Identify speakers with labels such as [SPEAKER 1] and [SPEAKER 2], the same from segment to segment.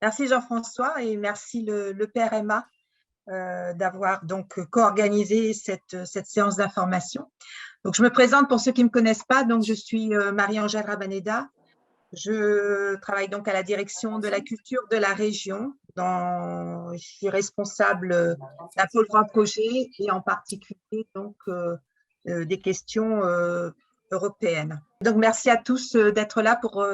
[SPEAKER 1] Merci Jean-François et merci le PRMA d'avoir donc co-organisé cette séance d'information. Donc, je me présente pour ceux qui ne me connaissent pas. Donc, je suis Marie-Angèle Rabaneda. Je travaille donc à la direction de la culture de la région. Je suis responsable d'un pôle grand projet et en particulier donc des questions européennes. Donc, merci à tous d'être là pour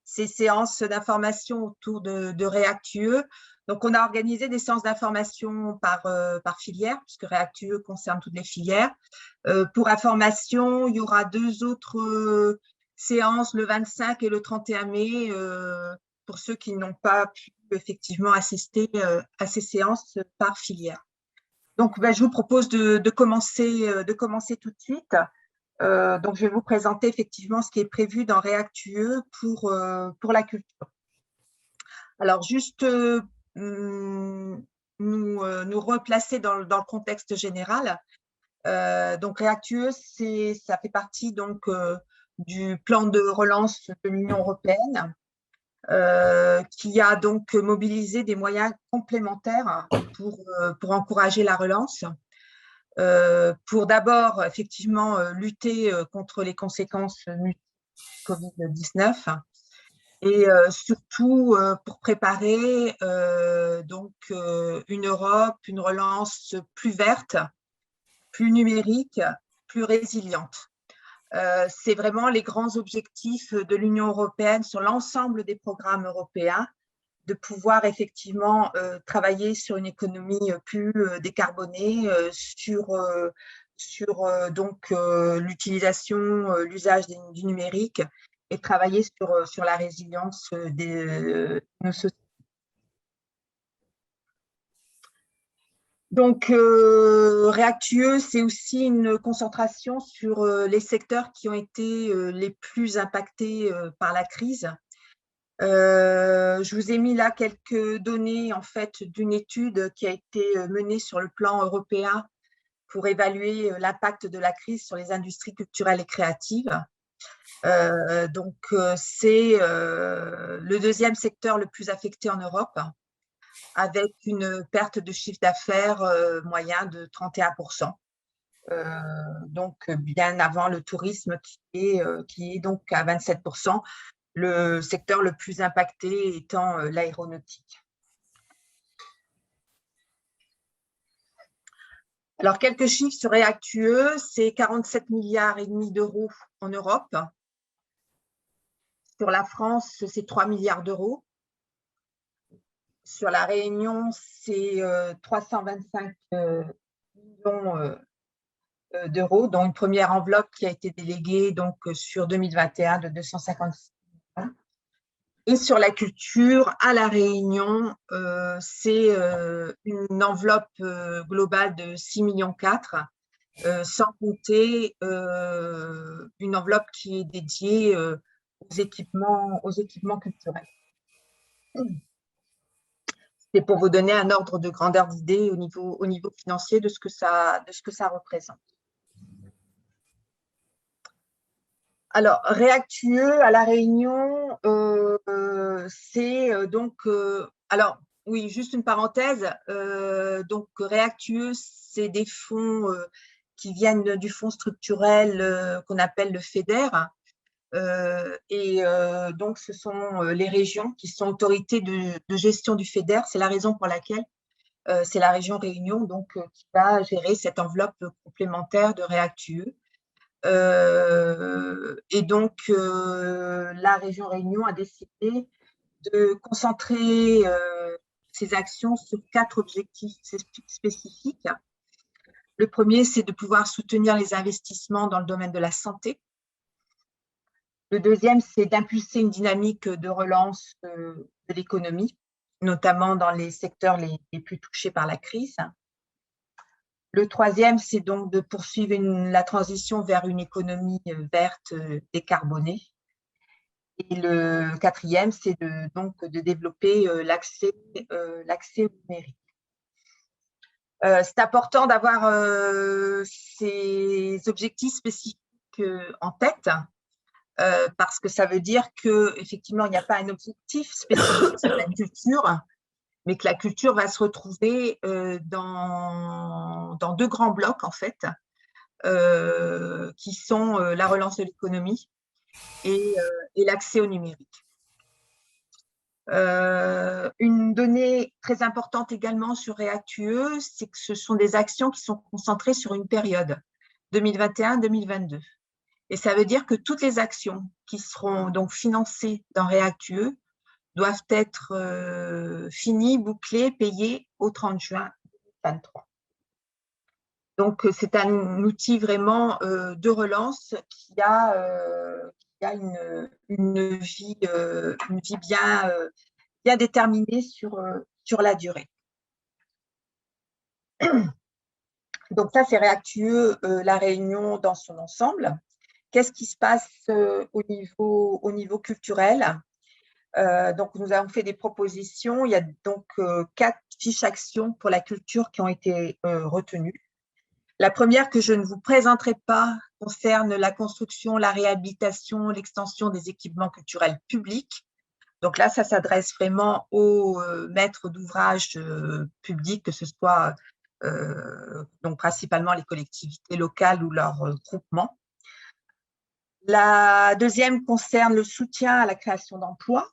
[SPEAKER 1] ces séances d'information autour de REACT-UE. Donc, on a organisé des séances d'information par filière, puisque REACT-UE concerne toutes les filières. Pour information, il y aura deux autres séances le 25 et le 31 mai pour ceux qui n'ont pas pu effectivement assister à ces séances par filière. Donc, je vous propose de commencer tout de suite. Donc, je vais vous présenter effectivement ce qui est prévu dans REACT-UE pour la culture. Alors, juste nous replacer dans le contexte général. Donc, REACT-UE, ça fait partie donc du plan de relance de l'Union européenne qui a donc mobilisé des moyens complémentaires pour encourager la relance. Pour d'abord, effectivement, lutter contre les conséquences du Covid-19 et surtout pour préparer donc une Europe, une relance plus verte, plus numérique, plus résiliente. C'est vraiment les grands objectifs de l'Union européenne sur l'ensemble des programmes européens, de pouvoir effectivement travailler sur une économie plus décarbonée, sur donc l'utilisation, l'usage du numérique et travailler sur la résilience de nos sociétés. Donc, REACT-UE, c'est aussi une concentration sur les secteurs qui ont été les plus impactés par la crise. Je vous ai mis là quelques données en fait d'une étude qui a été menée sur le plan européen pour évaluer l'impact de la crise sur les industries culturelles et créatives. Donc, c'est le deuxième secteur le plus affecté en Europe, avec une perte de chiffre d'affaires moyen de 31%. Donc, bien avant le tourisme qui est donc à 27%. Le secteur le plus impacté étant l'aéronautique. Alors, quelques chiffres sur REACT-UE, c'est 47 milliards et demi d'euros en Europe. Sur la France, c'est 3 milliards d'euros. Sur la Réunion, c'est 325 millions d'euros, dont une première enveloppe qui a été déléguée donc, sur 2021 de 256 millions. Et sur la culture, à La Réunion, c'est une enveloppe globale de 6,4 millions, sans compter une enveloppe qui est dédiée aux équipements culturels. C'est pour vous donner un ordre de grandeur d'idée au niveau financier de ce que ça représente. Alors, REACT-UE à La Réunion, c'est donc… alors, oui, juste une parenthèse. Donc, REACT-UE, c'est des fonds qui viennent du fonds structurel qu'on appelle le FEDER. Donc, ce sont les régions qui sont autorités de gestion du FEDER. C'est la raison pour laquelle c'est la région Réunion donc, qui va gérer cette enveloppe complémentaire de REACT-UE. Et donc, la région Réunion a décidé de concentrer ses actions sur 4 objectifs spécifiques. Le premier, c'est de pouvoir soutenir les investissements dans le domaine de la santé. Le deuxième, c'est d'impulser une dynamique de relance de l'économie, notamment dans les secteurs les plus touchés par la crise. Le troisième, c'est donc de poursuivre la transition vers une économie verte décarbonée. Et le quatrième, c'est donc de développer l'accès au numérique. C'est important d'avoir ces objectifs spécifiques en tête parce que ça veut dire qu'effectivement, il n'y a pas un objectif spécifique sur la culture, mais que la culture va se retrouver dans deux grands blocs, en fait, qui sont la relance de l'économie et l'accès au numérique. Une donnée très importante également sur React.UE, c'est que ce sont des actions qui sont concentrées sur une période 2021-2022. Et ça veut dire que toutes les actions qui seront donc financées dans React.UE doivent être finies, bouclées, payées au 30 juin 2023. Donc, c'est un outil vraiment de relance qui a une vie bien déterminée sur la durée. Donc, ça, c'est React.UE, la Réunion dans son ensemble. Qu'est-ce qui se passe au niveau culturel? Donc, nous avons fait des propositions. Il y a donc 4 fiches actions pour la culture qui ont été retenues. La première que je ne vous présenterai pas concerne la construction, la réhabilitation, l'extension des équipements culturels publics. Donc là, ça s'adresse vraiment aux maîtres d'ouvrage publics, que ce soit donc principalement les collectivités locales ou leurs groupements. La deuxième concerne le soutien à la création d'emplois,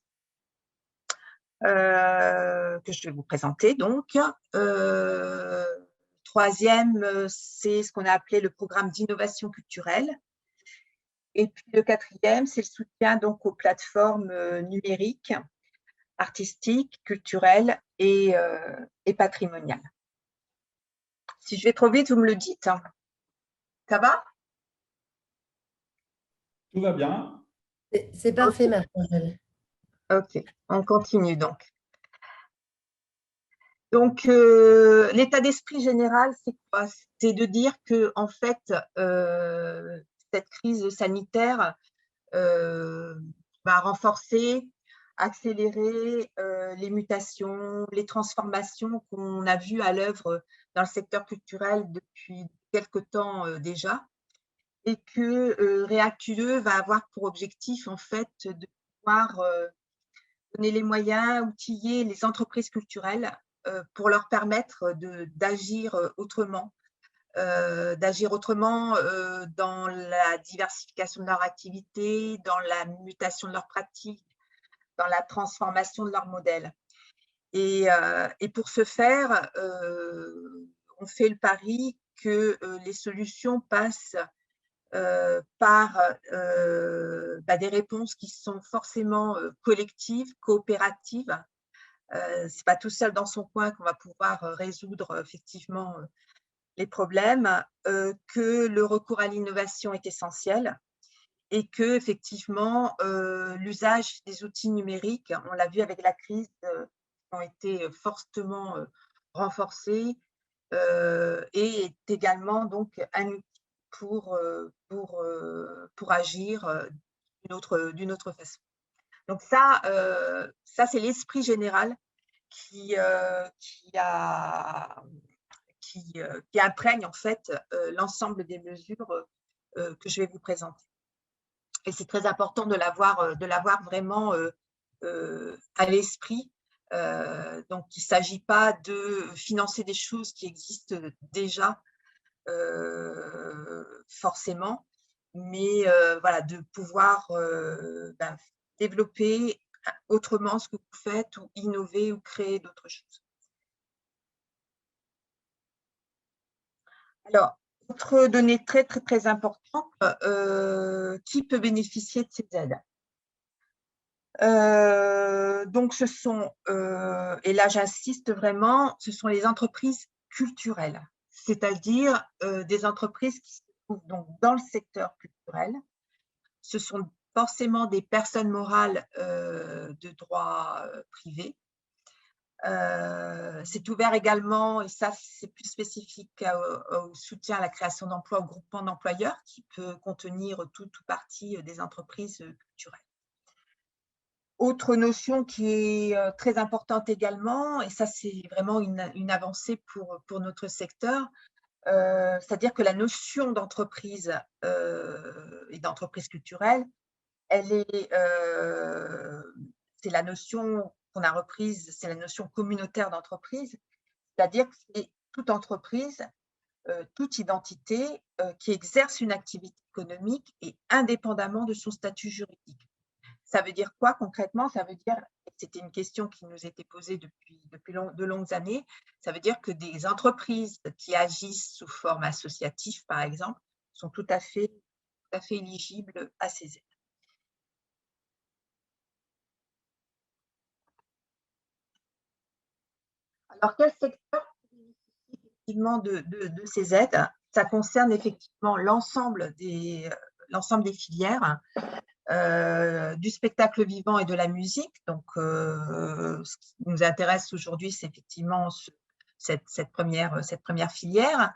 [SPEAKER 1] que je vais vous présenter donc. Troisième, c'est ce qu'on a appelé le programme d'innovation culturelle. Et puis le quatrième, c'est le soutien donc aux plateformes numériques, artistiques, culturelles et patrimoniales. Si je vais trop vite, vous me le dites. Ça va?
[SPEAKER 2] Tout va bien.
[SPEAKER 3] C'est parfait, Marc-Angèle.
[SPEAKER 1] Ok, on continue donc. Donc, l'état d'esprit général, c'est quoi? C'est de dire que, en fait, cette crise sanitaire va renforcer, accélérer les mutations, les transformations qu'on a vues à l'œuvre dans le secteur culturel depuis quelque temps déjà, et que React.UE va avoir pour objectif, en fait, de pouvoir donner les moyens, outiller les entreprises culturelles pour leur permettre d'agir autrement. Dans la diversification de leur activité, dans la mutation de leurs pratiques, dans la transformation de leur modèle. Et pour ce faire, on fait le pari que les solutions passent par des réponses qui sont forcément collectives, coopératives. Ce n'est pas tout seul dans son coin qu'on va pouvoir résoudre effectivement les problèmes, que le recours à l'innovation est essentiel et que effectivement l'usage des outils numériques, on l'a vu avec la crise, ont été fortement renforcés et est également donc un outil pour agir d'une autre façon. Donc ça c'est l'esprit général qui imprègne en fait l'ensemble des mesures que je vais vous présenter. Et c'est très important de l'avoir vraiment à l'esprit. Donc, il ne s'agit pas de financer des choses qui existent déjà forcément, mais voilà, de pouvoir développer autrement ce que vous faites ou innover ou créer d'autres choses. Alors, autre donnée très, très, très importante, qui peut bénéficier de ces aides? Donc, ce sont, et là j'insiste vraiment, ce sont les entreprises culturelles, c'est-à-dire des entreprises qui se trouvent donc dans le secteur culturel. Ce sont forcément des personnes morales de droit privé. C'est ouvert également, et ça c'est plus spécifique au soutien à la création d'emplois, au groupement d'employeurs qui peut contenir tout ou partie des entreprises culturelles. Autre notion qui est très importante également, et ça c'est vraiment une avancée pour notre secteur, c'est-à-dire que la notion d'entreprise et d'entreprise culturelle c'est la notion qu'on a reprise, c'est la notion communautaire d'entreprise, c'est-à-dire que c'est toute entreprise, toute identité qui exerce une activité économique et indépendamment de son statut juridique. Ça veut dire quoi concrètement? Ça veut dire, c'était une question qui nous était posée depuis de longues années, ça veut dire que des entreprises qui agissent sous forme associative, par exemple, sont tout à fait éligibles à ces aides. Alors, quel secteur bénéficie effectivement de ces aides? Ça concerne effectivement l'ensemble des filières, du spectacle vivant et de la musique. Donc, ce qui nous intéresse aujourd'hui, c'est effectivement cette première filière.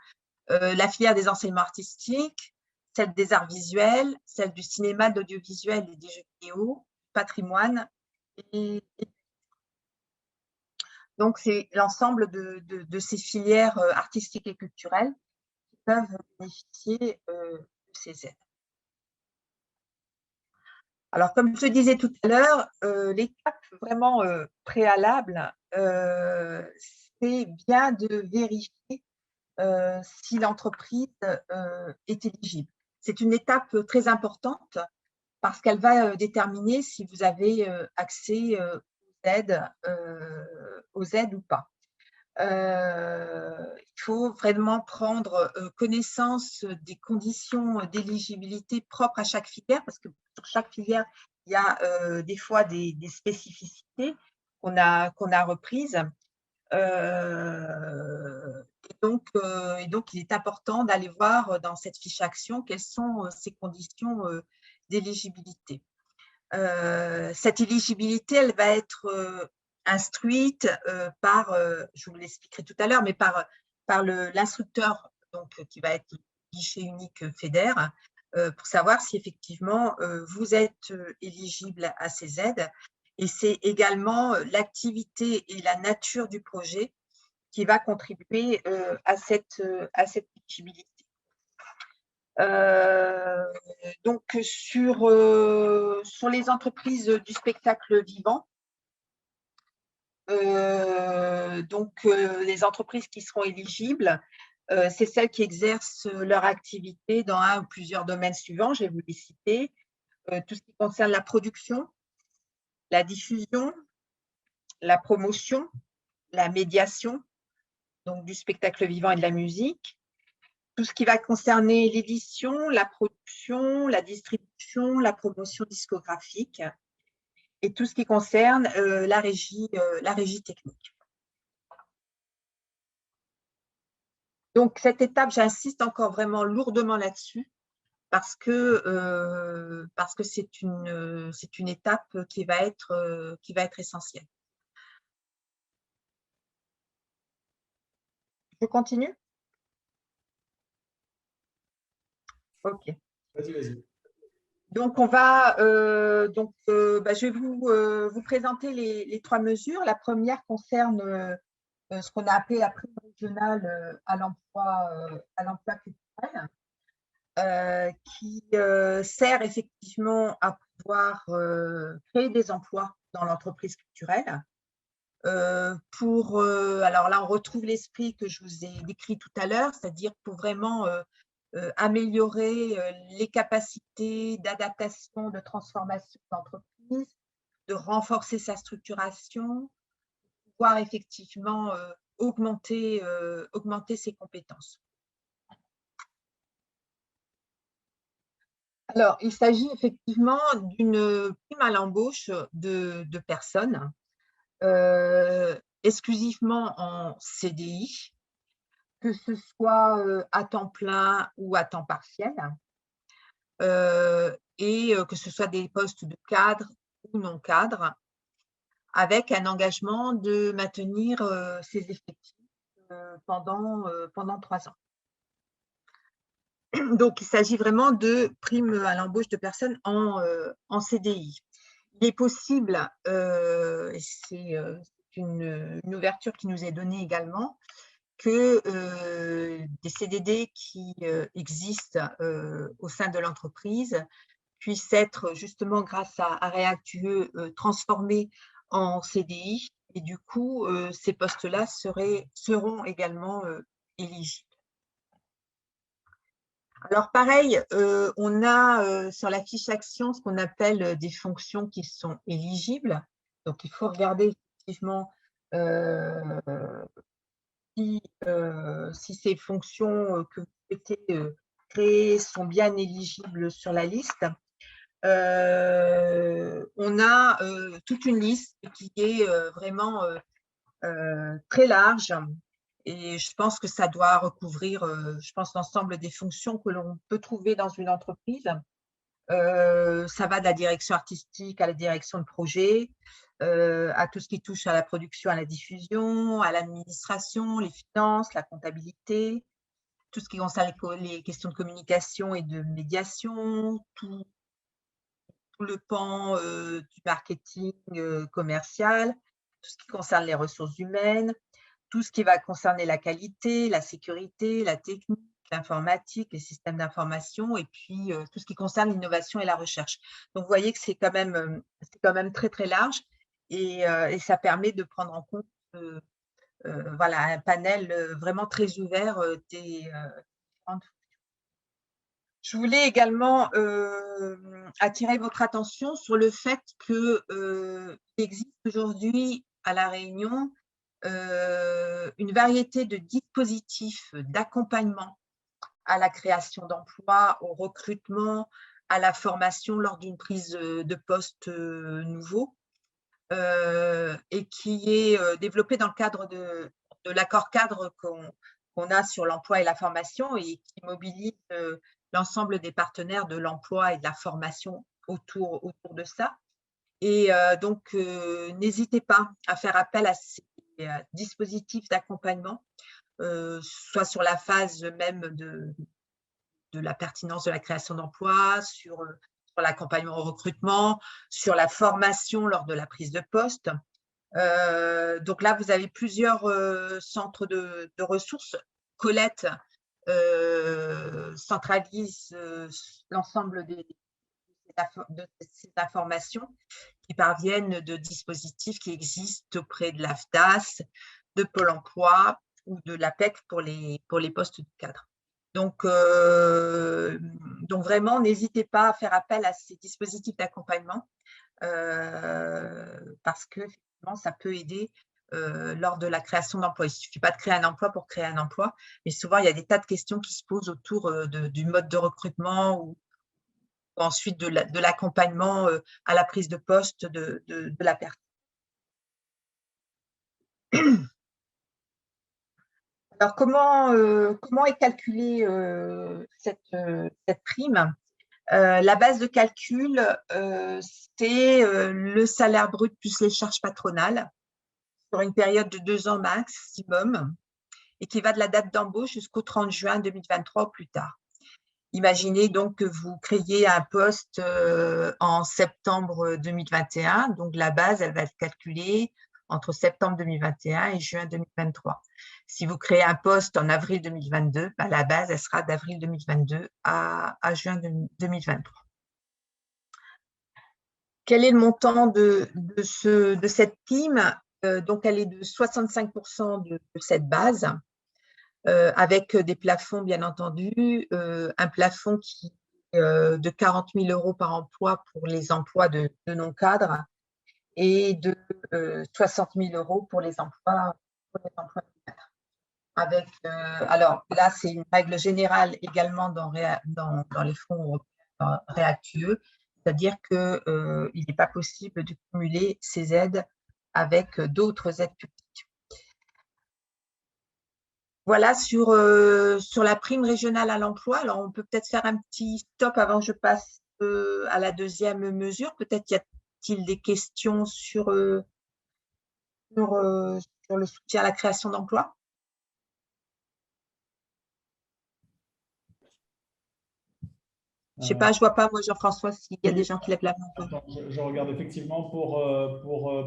[SPEAKER 1] La filière des enseignements artistiques, celle des arts visuels, celle du cinéma, de l'audiovisuel et des jeux vidéo, patrimoine. Donc, c'est l'ensemble de ces filières artistiques et culturelles qui peuvent bénéficier de ces aides. Alors, comme je le disais tout à l'heure, l'étape vraiment préalable, c'est bien de vérifier si l'entreprise est éligible. C'est une étape très importante parce qu'elle va déterminer si vous avez accès aux aides ou pas. Il faut vraiment prendre connaissance des conditions d'éligibilité propres à chaque filière, parce que sur chaque filière, il y a des fois des spécificités qu'on a reprises. Et donc, il est important d'aller voir dans cette fiche action quelles sont ces conditions d'éligibilité. Cette éligibilité, elle va être instruite par, je vous l'expliquerai tout à l'heure, mais par l'instructeur qui va être le guichet unique FEDER, pour savoir si effectivement vous êtes éligible à ces aides. Et c'est également l'activité et la nature du projet qui va contribuer à cette éligibilité. Donc, sur les entreprises du spectacle vivant, les entreprises qui seront éligibles, c'est celles qui exercent leur activité dans un ou plusieurs domaines suivants, je vais vous les citer. Tout ce qui concerne la production, la diffusion, la promotion, la médiation, donc du spectacle vivant et de la musique, tout ce qui va concerner l'édition, la production, la distribution, la promotion discographique et tout ce qui concerne la régie technique. Donc, cette étape, j'insiste encore vraiment lourdement là-dessus parce que c'est une étape qui va être essentielle. Je continue? Ok.
[SPEAKER 2] Vas-y.
[SPEAKER 1] Donc, on va, je vais vous présenter les trois mesures. La première concerne ce qu'on a appelé la prime régionale à l'emploi culturel, qui sert effectivement à pouvoir créer des emplois dans l'entreprise culturelle. Alors là, on retrouve l'esprit que je vous ai décrit tout à l'heure, c'est-à-dire pour vraiment améliorer les capacités d'adaptation, de transformation d'entreprise, de renforcer sa structuration, pouvoir effectivement augmenter ses compétences. Alors, il s'agit effectivement d'une prime à l'embauche de personnes exclusivement en CDI, que ce soit à temps plein ou à temps partiel, et que ce soit des postes de cadre ou non cadre, avec un engagement de maintenir ces effectifs pendant 3 ans. Donc, il s'agit vraiment de primes à l'embauche de personnes en CDI. Il est possible, et c'est une ouverture qui nous est donnée également, que des CDD qui existent au sein de l'entreprise puissent être justement grâce à React.UE transformés en CDI. Et du coup, ces postes-là seront également éligibles. Alors pareil, on a sur la fiche action ce qu'on appelle des fonctions qui sont éligibles. Donc il faut regarder effectivement si ces fonctions que vous souhaitez créer sont bien éligibles sur la liste. On a toute une liste qui est vraiment très large et je pense que ça doit recouvrir, je pense, l'ensemble des fonctions que l'on peut trouver dans une entreprise. Ça va de la direction artistique à la direction de projet, à tout ce qui touche à la production, à la diffusion, à l'administration, les finances, la comptabilité, tout ce qui concerne les questions de communication et de médiation, tout le pan du marketing commercial, tout ce qui concerne les ressources humaines, tout ce qui va concerner la qualité, la sécurité, la technique, l'informatique, les systèmes d'information et puis tout ce qui concerne l'innovation et la recherche. Donc, vous voyez que c'est quand même très, très large et ça permet de prendre en compte voilà, un panel vraiment très ouvert des différentes. Je voulais également attirer votre attention sur le fait qu'il existe aujourd'hui à La Réunion une variété de dispositifs d'accompagnement à la création d'emplois, au recrutement, à la formation lors d'une prise de poste nouveau et qui est développé dans le cadre de l'accord cadre qu'on a sur l'emploi et la formation et qui mobilise l'ensemble des partenaires de l'emploi et de la formation autour de ça. Et donc, n'hésitez pas à faire appel à ces dispositifs d'accompagnement, soit sur la phase même de la pertinence de la création d'emploi, sur l'accompagnement au recrutement, sur la formation lors de la prise de poste. Donc là, vous avez plusieurs centres de ressources. Colette centralise l'ensemble de ces informations qui parviennent de dispositifs qui existent auprès de l'AFDAS, de Pôle emploi ou de l'APEC pour les postes de cadre. Donc vraiment, n'hésitez pas à faire appel à ces dispositifs d'accompagnement parce que effectivement, ça peut aider lors de la création d'emplois. Il ne suffit pas de créer un emploi pour créer un emploi, mais souvent, il y a des tas de questions qui se posent autour du mode de recrutement ou ensuite de l'accompagnement à la prise de poste de la personne. Alors, comment est calculée cette prime? La base de calcul, c'est le salaire brut plus les charges patronales sur une période de 2 ans maximum et qui va de la date d'embauche jusqu'au 30 juin 2023 ou plus tard. Imaginez donc que vous créez un poste en septembre 2021. Donc, la base, elle va être calculée entre septembre 2021 et juin 2023. Si vous créez un poste en avril 2022, ben, la base, elle sera d'avril 2022 à juin 2023. Quel est le montant de cette prime? Donc, elle est de 65% de cette base. Avec des plafonds, bien entendu, un plafond qui est de 40 000 € par emploi pour les emplois de non-cadres et de 60 000 € pour les emplois de cadres. Avec, alors là, c'est une règle générale également dans les fonds européens React.UE, c'est-à-dire qu'il n'est pas possible de cumuler ces aides avec d'autres aides publiques. Voilà sur la prime régionale à l'emploi. Alors, on peut peut-être faire un petit stop avant que je passe à la deuxième mesure. Peut-être y a-t-il des questions sur le soutien à la création d'emplois? Je ne sais pas, je ne vois pas, moi, Jean-François, s'il y a des gens qui lèvent la main.
[SPEAKER 2] Attends, je regarde effectivement pour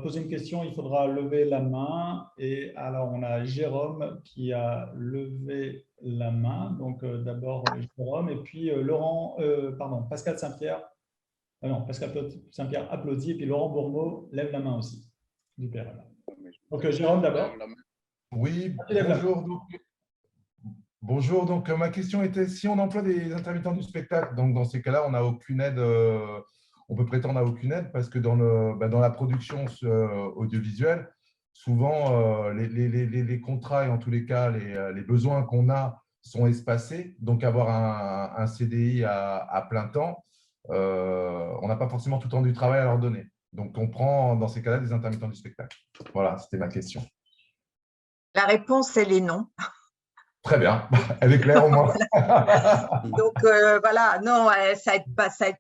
[SPEAKER 2] poser une question, il faudra lever la main. Et alors, on a Jérôme qui a levé la main. Donc, d'abord Jérôme et puis Pascal Saint-Pierre. Ah non, Pascal Saint-Pierre applaudit et puis Laurent Bourmeau lève la main aussi du PRMA. Donc Jérôme d'abord.
[SPEAKER 4] Oui,
[SPEAKER 2] Tu lèves la main.
[SPEAKER 4] bonjour. Bonjour, donc ma question était, si on emploie des intermittents du spectacle, donc dans ces cas-là, on n'a aucune aide, on peut prétendre à aucune aide parce que dans la production audiovisuelle, souvent les contrats et en tous les cas les besoins qu'on a sont espacés. Donc avoir un CDI à plein temps, on n'a pas forcément tout le temps du travail à leur donner. Donc on prend dans ces cas-là des intermittents du spectacle. Voilà, c'était ma question.
[SPEAKER 1] La réponse, elle est non.
[SPEAKER 4] Très bien, elle est claire au moins.
[SPEAKER 1] Donc voilà, non, ça aide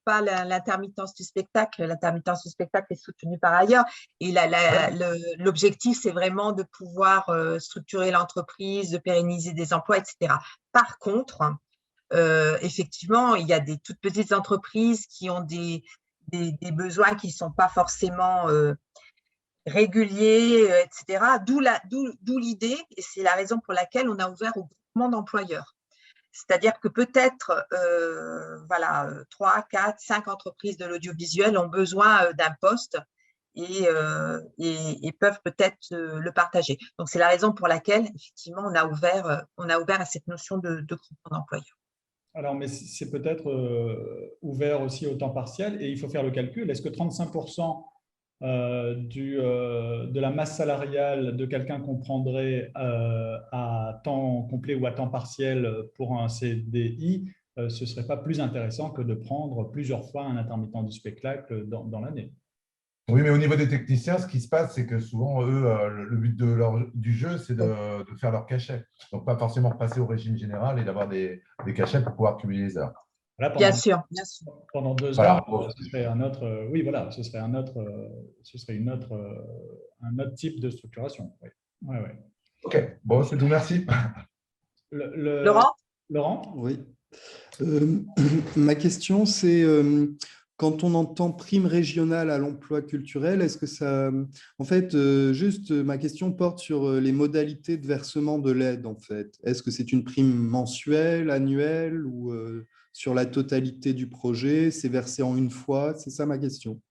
[SPEAKER 1] pas l'intermittence du spectacle. L'intermittence du spectacle est soutenue par ailleurs. Et l'objectif, c'est vraiment de pouvoir structurer l'entreprise, de pérenniser des emplois, etc. Par contre, effectivement, il y a des toutes petites entreprises qui ont des besoins qui ne sont pas forcément réguliers, etc. D'où l'idée, et c'est la raison pour laquelle on a ouvert au groupement d'employeurs. C'est-à-dire que peut-être, 3, 4, 5 entreprises de l'audiovisuel ont besoin d'un poste et peuvent peut-être le partager. Donc, c'est la raison pour laquelle, effectivement, on a ouvert à cette notion de groupement d'employeurs.
[SPEAKER 2] Alors, mais c'est peut-être ouvert aussi au temps partiel et il faut faire le calcul. Est-ce que 35% de la masse salariale de quelqu'un qu'on prendrait à temps complet ou à temps partiel pour un CDI, ce ne serait pas plus intéressant que de prendre plusieurs fois un intermittent du spectacle dans l'année?
[SPEAKER 4] Oui, mais au niveau des techniciens, ce qui se passe, c'est que souvent, eux, le but du jeu, c'est de faire leur cachet. Donc, pas forcément passer au régime général et d'avoir des cachets pour pouvoir cumuler les heures.
[SPEAKER 2] Là,
[SPEAKER 1] Bien sûr.
[SPEAKER 2] pendant 2
[SPEAKER 4] Voilà.
[SPEAKER 2] heures, ce serait un autre, oui, voilà, ce serait un autre type de structuration. Oui. Ouais, ouais.
[SPEAKER 4] OK, bon, c'est tout, merci.
[SPEAKER 1] Laurent?
[SPEAKER 2] Laurent?
[SPEAKER 5] Oui. Ma question, c'est quand on entend prime régionale à l'emploi culturel, est-ce que ça… En fait, juste ma question porte sur les modalités de versement de l'aide, en fait. Est-ce que c'est une prime mensuelle, annuelle ou sur la totalité du projet? C'est versé en une fois? C'est ça ma question.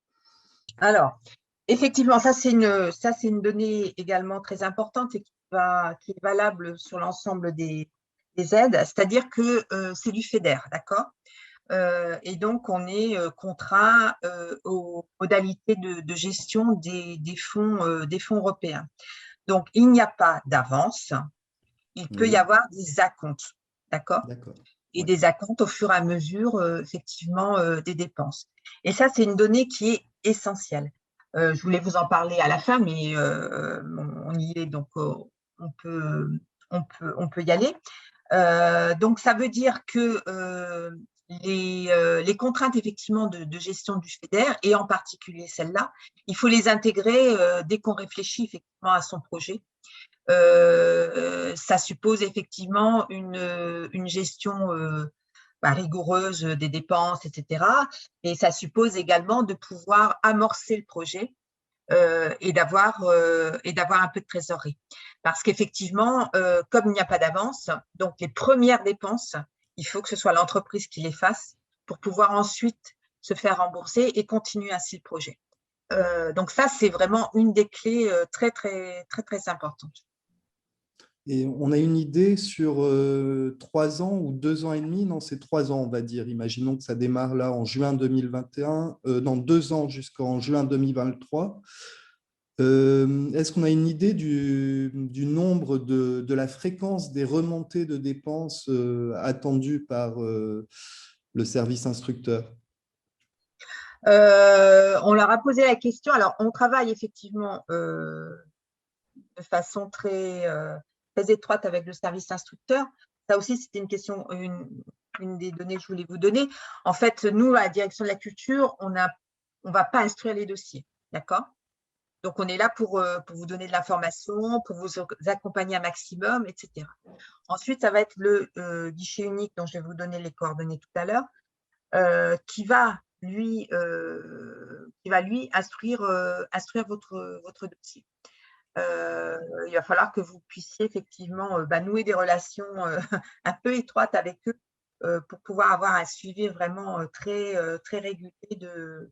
[SPEAKER 1] Alors, effectivement, ça c'est une donnée également très importante et qui est valable sur l'ensemble des aides, c'est-à-dire que c'est du FEDER, d'accord? Et donc, on est contraint aux modalités de gestion des fonds européens. Donc, il n'y a pas d'avance, il peut y avoir des acomptes, d'accord?
[SPEAKER 5] D'accord.
[SPEAKER 1] Et des acomptes au fur et à mesure, effectivement, des dépenses. Et ça, c'est une donnée qui est essentielle. Je voulais vous en parler à la fin, mais on y est, donc on peut y aller. Donc, ça veut dire que les contraintes, effectivement, de gestion du FEDER, et en particulier celle-là, il faut les intégrer dès qu'on réfléchit effectivement à son projet. Ça suppose effectivement une gestion rigoureuse des dépenses, etc. Et ça suppose également de pouvoir amorcer le projet et d'avoir un peu de trésorerie. Parce qu'effectivement, comme il n'y a pas d'avance, donc les premières dépenses, il faut que ce soit l'entreprise qui les fasse pour pouvoir ensuite se faire rembourser et continuer ainsi le projet. Donc ça, c'est vraiment une des clés très, très, très, très importantes.
[SPEAKER 5] Et on a une idée sur 3 ans ou 2 ans et demi? Non, c'est 3 ans, on va dire. Imaginons que ça démarre là en juin 2021, dans 2 ans jusqu'en juin 2023. Est-ce qu'on a une idée du nombre de la fréquence des remontées de dépenses attendues par le service instructeur?
[SPEAKER 1] On leur a posé la question. Alors, on travaille effectivement de façon très étroite avec le service instructeur. Ça aussi, c'était une question, une des données que je voulais vous donner. En fait, nous, à la direction de la culture, on ne va pas instruire les dossiers, d'accord? Donc, on est là pour vous donner de l'information, pour vous accompagner un maximum, etc. Ensuite, ça va être le guichet unique dont je vais vous donner les coordonnées tout à l'heure, qui va lui instruire votre dossier. Il va falloir que vous puissiez effectivement nouer des relations un peu étroites avec eux pour pouvoir avoir un suivi vraiment très, très régulier de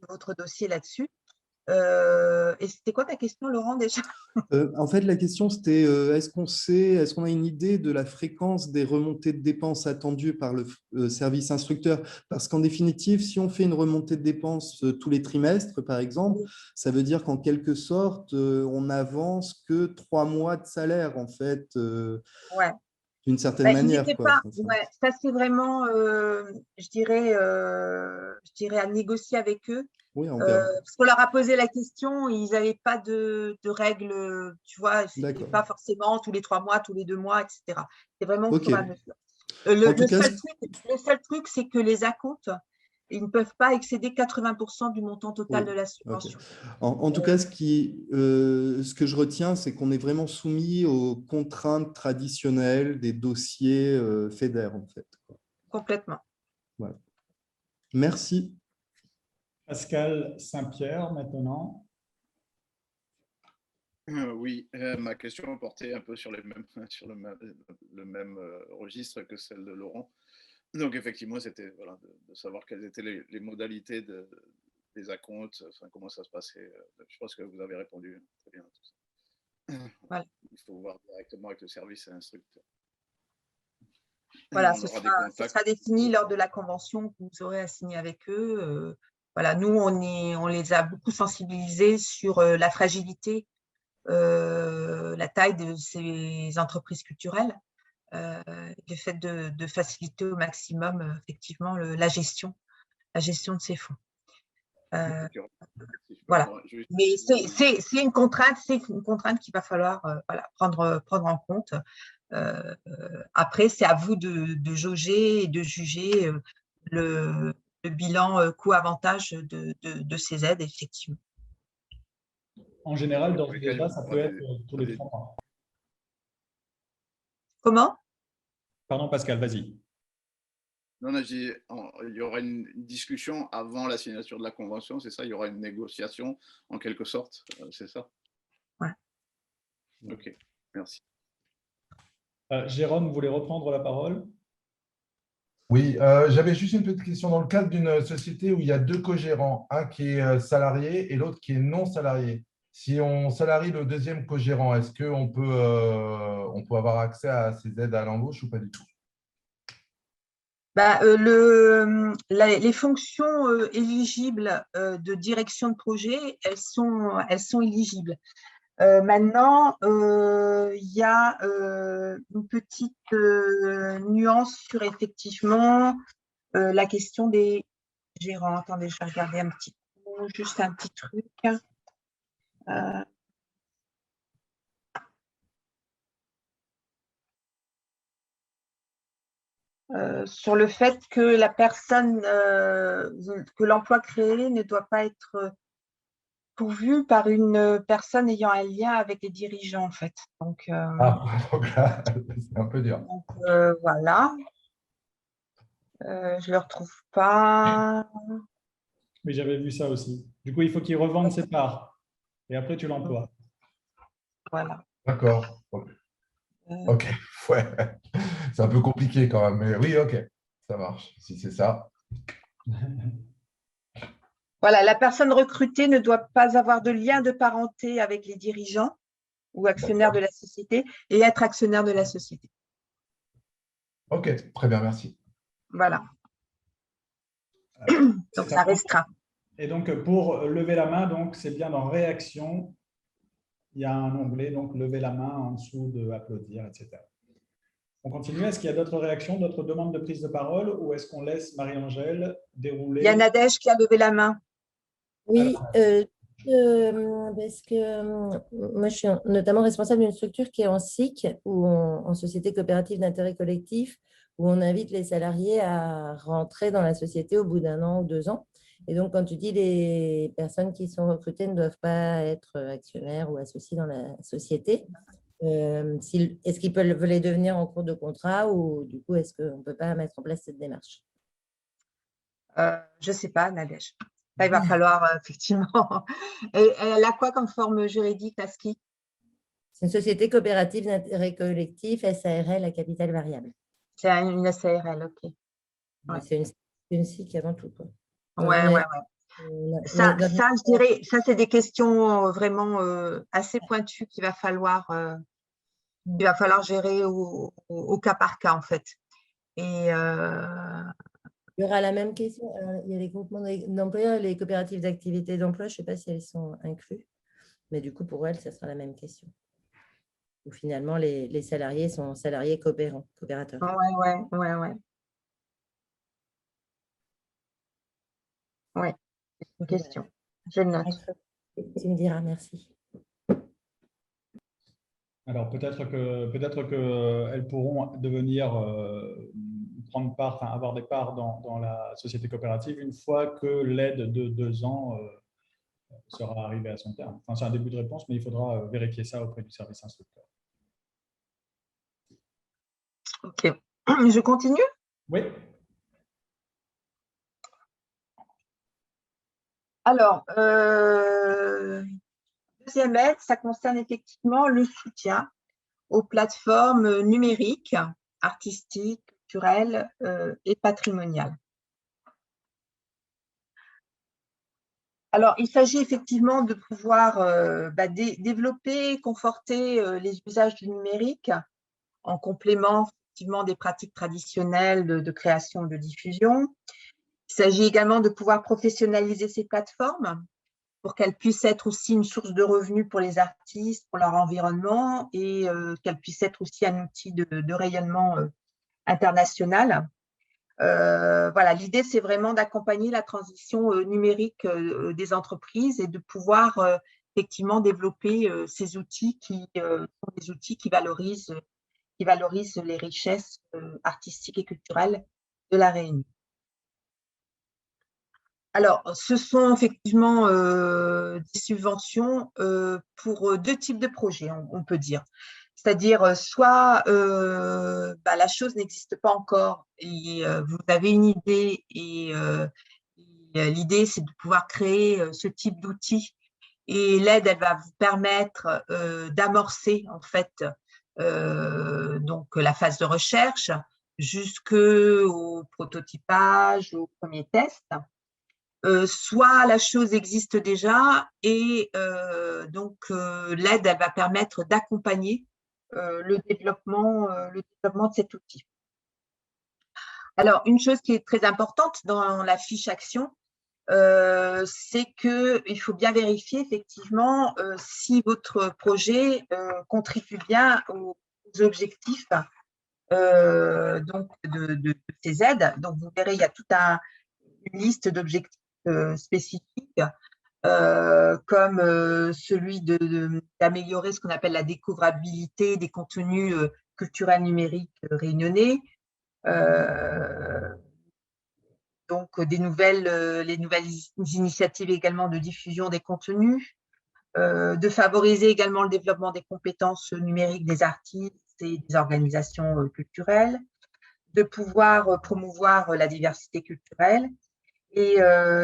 [SPEAKER 1] votre dossier là-dessus. Et c'était quoi ta question, Laurent, déjà?
[SPEAKER 5] En fait, la question, c'était est-ce qu'on a une idée de la fréquence des remontées de dépenses attendues par le service instructeur? Parce qu'en définitive, si on fait une remontée de dépenses tous les trimestres, par exemple, ça veut dire qu'en quelque sorte, on n'avance que 3 mois de salaire, en fait,
[SPEAKER 1] Ouais.
[SPEAKER 5] d'une certaine manière.
[SPEAKER 1] N'hésitez pas, ouais, ça c'est vraiment, je dirais à négocier avec eux.
[SPEAKER 5] Oui, on verra.
[SPEAKER 1] Parce qu'on leur a posé la question, ils n'avaient pas de règles, tu vois, c'était pas forcément tous les 3 mois, tous les 2 mois, etc. C'est vraiment au fur et à mesure. Le seul truc, c'est que les acomptes, ils ne peuvent pas excéder 80% du montant total de la subvention.
[SPEAKER 5] En tout cas, ce que je retiens, c'est qu'on est vraiment soumis aux contraintes traditionnelles des dossiers FEDER, en fait.
[SPEAKER 1] Complètement.
[SPEAKER 5] Voilà. Merci.
[SPEAKER 2] Pascal Saint-Pierre, maintenant.
[SPEAKER 6] Oui, ma question portait un peu sur le même registre que celle de Laurent. Donc, effectivement, c'était voilà, de savoir quelles étaient les modalités des acomptes, enfin, comment ça se passait. Je pense que vous avez répondu très bien à tout ça.
[SPEAKER 1] Voilà.
[SPEAKER 6] Il faut voir directement avec le service instructeur.
[SPEAKER 1] Voilà, ce sera défini lors de la convention que vous aurez à signer avec eux. Voilà, nous, on les a beaucoup sensibilisés sur la fragilité, la taille de ces entreprises culturelles, le fait de faciliter au maximum, effectivement, la gestion de ces fonds. Voilà. Mais c'est une contrainte qu'il va falloir voilà, prendre en compte. Après, c'est à vous de jauger et de juger le bilan coût-avantage de ces aides, effectivement.
[SPEAKER 2] En général, dans le débat, ça peut être tous les 3 mois.
[SPEAKER 1] Comment?
[SPEAKER 2] Pardon, Pascal, vas-y.
[SPEAKER 6] Non, il y aura une discussion avant la signature de la convention, c'est ça? Il y aura une négociation, en quelque sorte, c'est ça?
[SPEAKER 1] Ouais.
[SPEAKER 6] Ok, merci.
[SPEAKER 2] Jérôme, vous voulez reprendre la parole?
[SPEAKER 4] Oui, j'avais juste une petite question. Dans le cadre d'une société où il y a 2 co-gérants, un qui est salarié et l'autre qui est non salarié, si on salarie le deuxième co-gérant, est-ce qu'on peut avoir accès à ces aides à l'embauche ou pas du tout?
[SPEAKER 1] Les fonctions éligibles de direction de projet, elles sont éligibles. Maintenant, il y a une petite nuance sur effectivement la question des gérants. Attendez, je vais regarder juste un petit truc. Sur le fait que la personne, que l'emploi créé ne doit pas être pourvu par une personne ayant un lien avec les dirigeants, en fait. Donc
[SPEAKER 4] là, c'est un peu dur.
[SPEAKER 1] Donc, voilà. Je ne le retrouve pas.
[SPEAKER 2] Mais j'avais vu ça aussi. Du coup, il faut qu'il revende ses parts. Et après, tu l'emploies.
[SPEAKER 1] Voilà.
[SPEAKER 4] D'accord. Ok. Ouais. C'est un peu compliqué quand même. Mais oui, ok. Ça marche. Si c'est ça.
[SPEAKER 1] Voilà, la personne recrutée ne doit pas avoir de lien de parenté avec les dirigeants ou actionnaires de la société et être actionnaire de la société.
[SPEAKER 4] Ok, très bien, merci.
[SPEAKER 1] Voilà. Donc, ça restera.
[SPEAKER 2] Et donc, pour lever la main, donc c'est bien dans réaction, il y a un onglet, donc lever la main en dessous de applaudir, etc. On continue. Est-ce qu'il y a d'autres réactions, d'autres demandes de prise de parole ou est-ce qu'on laisse Marie-Angèle dérouler?
[SPEAKER 1] Il y a Nadège qui a levé la main.
[SPEAKER 3] Oui, parce que moi, je suis notamment responsable d'une structure qui est en SIC, ou en société coopérative d'intérêt collectif, où on invite les salariés à rentrer dans la société au bout d'1 an ou 2 ans. Et donc, quand tu dis les personnes qui sont recrutées ne doivent pas être actionnaires ou associés dans la société, est-ce qu'ils peuvent les devenir en cours de contrat ou du coup, est-ce qu'on ne peut pas mettre en place cette démarche?
[SPEAKER 1] Je ne sais pas, Nadège. Là, il va falloir effectivement. Et elle a quoi comme forme juridique, la SCI?
[SPEAKER 3] C'est une société coopérative d'intérêt collectif, SARL à capital variable.
[SPEAKER 1] C'est une SARL, ok. Ouais.
[SPEAKER 3] C'est une SIC avant tout, quoi.
[SPEAKER 1] Ouais. Ça, je dirais, ça, c'est des questions vraiment assez pointues qu'il va falloir gérer au cas par cas, en fait. Et
[SPEAKER 3] il y aura la même question. Alors, il y a les groupements d'employeurs et les coopératives d'activité d'emploi. Je ne sais pas si elles sont incluses, mais du coup, pour elles, ça sera la même question. Où finalement, les salariés sont salariés coopérateurs.
[SPEAKER 1] Ouais, c'est une question. Je le note.
[SPEAKER 3] Tu me diras, merci.
[SPEAKER 2] Alors peut-être qu'elles pourront devenir prendre part, enfin, avoir des parts dans la société coopérative une fois que l'aide de 2 ans sera arrivée à son terme. Enfin, c'est un début de réponse, mais il faudra vérifier ça auprès du service instructeur.
[SPEAKER 1] Ok. Je continue?
[SPEAKER 2] Oui.
[SPEAKER 1] Alors, deuxième aide, ça concerne effectivement le soutien aux plateformes numériques, artistiques, culturelles et patrimoniales. Alors, il s'agit effectivement de pouvoir développer, conforter les usages du numérique en complément effectivement des pratiques traditionnelles de création et de diffusion. Il s'agit également de pouvoir professionnaliser ces plateformes pour qu'elles puissent être aussi une source de revenus pour les artistes, pour leur environnement et qu'elles puissent être aussi un outil de rayonnement international. Voilà, l'idée, c'est vraiment d'accompagner la transition numérique des entreprises et de pouvoir effectivement développer ces outils qui sont des outils qui valorisent les richesses artistiques et culturelles de la Réunion. Alors, ce sont effectivement des subventions pour 2 types de projets, on peut dire. C'est-à-dire, soit la chose n'existe pas encore et vous avez une idée et l'idée, c'est de pouvoir créer ce type d'outil et l'aide, elle va vous permettre d'amorcer en fait donc la phase de recherche jusqu'au prototypage, au premier test. Soit la chose existe déjà et donc l'aide, elle va permettre d'accompagner le développement de cet outil. Alors, une chose qui est très importante dans la fiche action, c'est qu'il faut bien vérifier effectivement si votre projet contribue bien aux objectifs donc de ces aides. Donc, vous verrez, il y a toute une liste d'objectifs spécifiques comme celui d'améliorer ce qu'on appelle la découvrabilité des contenus culturels numériques réunionnais. Donc, les nouvelles initiatives également de diffusion des contenus, de favoriser également le développement des compétences numériques des artistes et des organisations culturelles, de pouvoir promouvoir la diversité culturelle et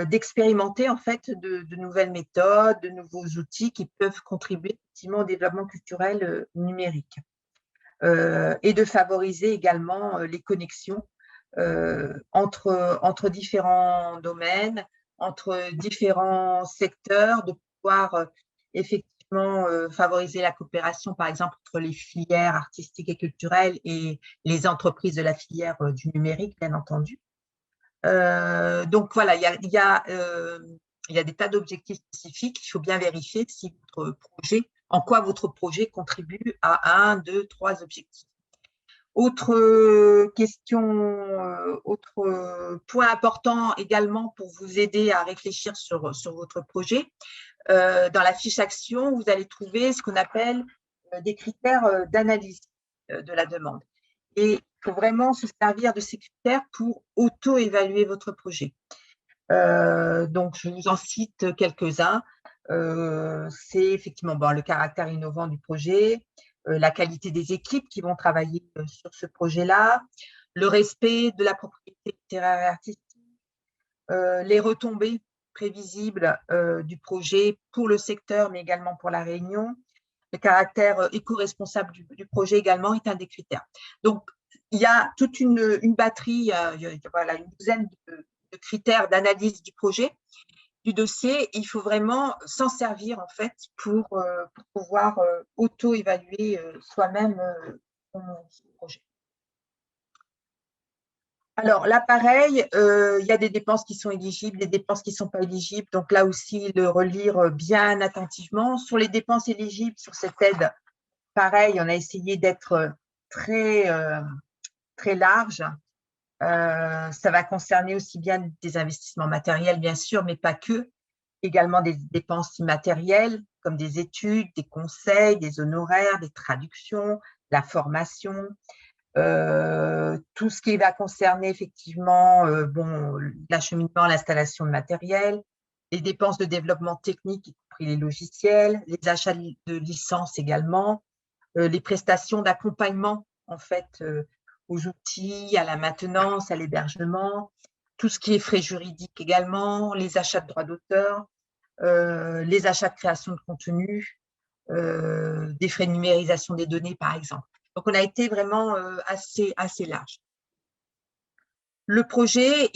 [SPEAKER 1] d'expérimenter en fait de nouvelles méthodes, de nouveaux outils qui peuvent contribuer effectivement au développement culturel numérique et de favoriser également les connexions entre différents domaines, entre différents secteurs, de pouvoir effectivement favoriser la coopération, par exemple, entre les filières artistiques et culturelles et les entreprises de la filière du numérique, bien entendu. Donc voilà, il y a des tas d'objectifs spécifiques. Il faut bien vérifier si en quoi votre projet contribue à 1, 2, 3 objectifs. Autre question, autre point important également pour vous aider à réfléchir sur votre projet. Dans la fiche action, vous allez trouver ce qu'on appelle des critères d'analyse de la demande. Et il faut vraiment se servir de ces critères pour auto-évaluer votre projet. Donc, je vous en cite quelques-uns. C'est effectivement le caractère innovant du projet, la qualité des équipes qui vont travailler sur ce projet-là, le respect de la propriété littéraire et artistique, les retombées prévisibles du projet pour le secteur, mais également pour la Réunion. Le caractère éco-responsable du projet également est un des critères. Donc, il y a toute une batterie, voilà, une douzaine de critères d'analyse du projet, du dossier. Il faut vraiment s'en servir en fait pour pouvoir auto-évaluer soi-même son projet. Alors, là, pareil, il y a des dépenses qui sont éligibles, des dépenses qui ne sont pas éligibles. Donc, là aussi, le relire bien attentivement. Sur les dépenses éligibles, sur cette aide, pareil, on a essayé d'être très, très large. Ça va concerner aussi bien des investissements matériels, bien sûr, mais pas que. Également des dépenses immatérielles, comme des études, des conseils, des honoraires, des traductions, la formation. Tout ce qui va concerner effectivement l'acheminement, l'installation de matériel, les dépenses de développement technique, y compris les logiciels, les achats de licences également, les prestations d'accompagnement en fait aux outils, à la maintenance, à l'hébergement, tout ce qui est frais juridiques également, les achats de droits d'auteur, les achats de création de contenu, des frais de numérisation des données par exemple. Donc, on a été vraiment assez large. Le projet,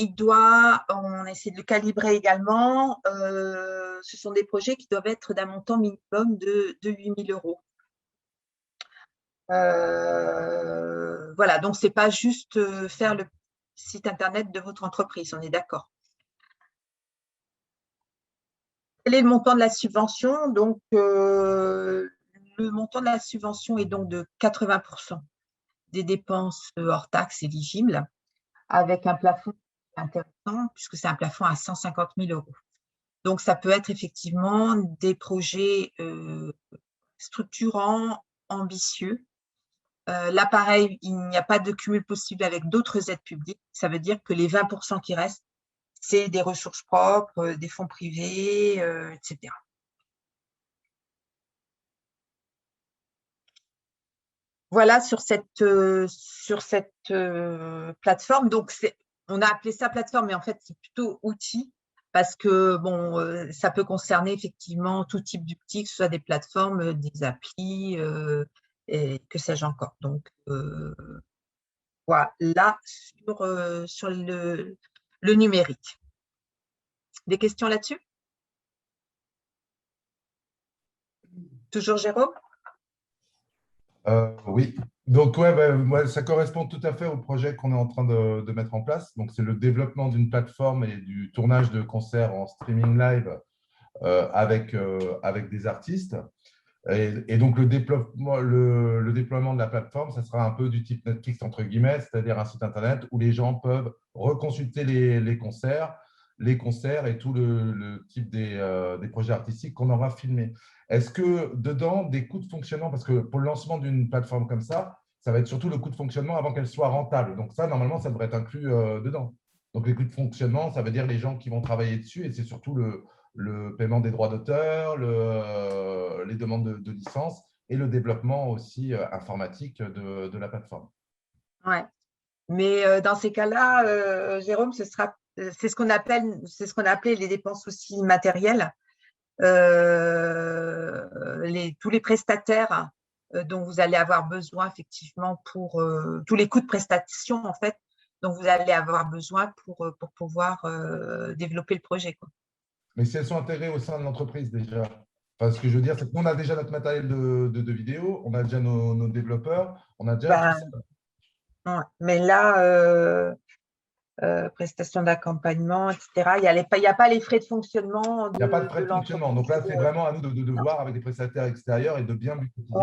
[SPEAKER 1] on essaie de le calibrer également. Ce sont des projets qui doivent être d'un montant minimum de 8 000 €. Voilà, donc ce n'est pas juste faire le site internet de votre entreprise, on est d'accord. Quel est le montant de la subvention? Donc, le montant de la subvention est donc de 80% des dépenses hors taxes éligibles, avec un plafond intéressant, puisque c'est un plafond à 150 000 €. Donc, ça peut être effectivement des projets structurants, ambitieux. Là, pareil, il n'y a pas de cumul possible avec d'autres aides publiques. Ça veut dire que les 20% qui restent, c'est des ressources propres, des fonds privés, etc. Voilà sur cette plateforme. Donc, on a appelé ça plateforme, mais en fait, c'est plutôt outil parce que bon, ça peut concerner effectivement tout type d'outils, que ce soit des plateformes, des applis, et que sais-je encore. Donc, voilà sur le numérique. Des questions là-dessus? Toujours Jérôme?
[SPEAKER 4] Oui, donc ouais, ça correspond tout à fait au projet qu'on est en train de mettre en place. Donc, c'est le développement d'une plateforme et du tournage de concerts en streaming live avec des artistes. Et donc, le déploiement de la plateforme, ça sera un peu du type Netflix, entre guillemets, c'est-à-dire un site internet où les gens peuvent reconsulter les concerts et tout le type des projets artistiques qu'on aura filmés. Est-ce que dedans, des coûts de fonctionnement, parce que pour le lancement d'une plateforme comme ça va être surtout le coût de fonctionnement avant qu'elle soit rentable. Donc ça, normalement, ça devrait être inclus dedans. Donc les coûts de fonctionnement, ça veut dire les gens qui vont travailler dessus et c'est surtout le paiement des droits d'auteur, les demandes de licence et le développement aussi informatique de la plateforme.
[SPEAKER 1] Ouais. Mais dans ces cas-là, Jérôme, c'est ce qu'on appelait les dépenses aussi matérielles. Tous les prestataires dont vous allez avoir besoin effectivement pour tous les coûts de prestation en fait dont vous allez avoir besoin pour pouvoir développer le projet, quoi.
[SPEAKER 4] Mais si elles sont intégrées au sein de l'entreprise déjà, enfin, ce que je veux dire, c'est qu'on a déjà notre matériel de vidéo, on a déjà nos développeurs, on a déjà tout ça.
[SPEAKER 1] Ouais. Mais là, prestations d'accompagnement, etc., il n'y a pas les frais de fonctionnement
[SPEAKER 4] Il n'y a pas de frais de
[SPEAKER 1] l'entreprise.
[SPEAKER 4] fonctionnement. Donc là, c'est vraiment à nous de voir avec des prestataires extérieurs et de bien budgétiser.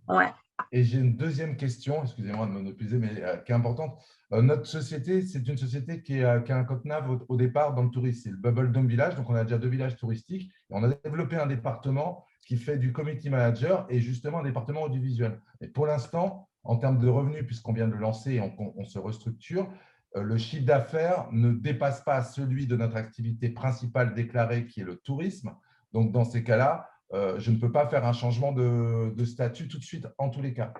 [SPEAKER 1] Ouais.
[SPEAKER 4] Et j'ai une deuxième question, excusez-moi de m'épuiser, mais qui est importante. Notre société, c'est une société qui a un cote-nav au départ dans le tourisme. C'est le Bubble Dome Village. Donc, on a déjà 2 villages touristiques. Et on a développé un département qui fait du community manager et justement un département audiovisuel. Et pour l'instant, en termes de revenus, puisqu'on vient de le lancer et on se restructure, le chiffre d'affaires ne dépasse pas celui de notre activité principale déclarée, qui est le tourisme. Donc, dans ces cas-là, je ne peux pas faire un changement de statut tout de suite, en tous les cas.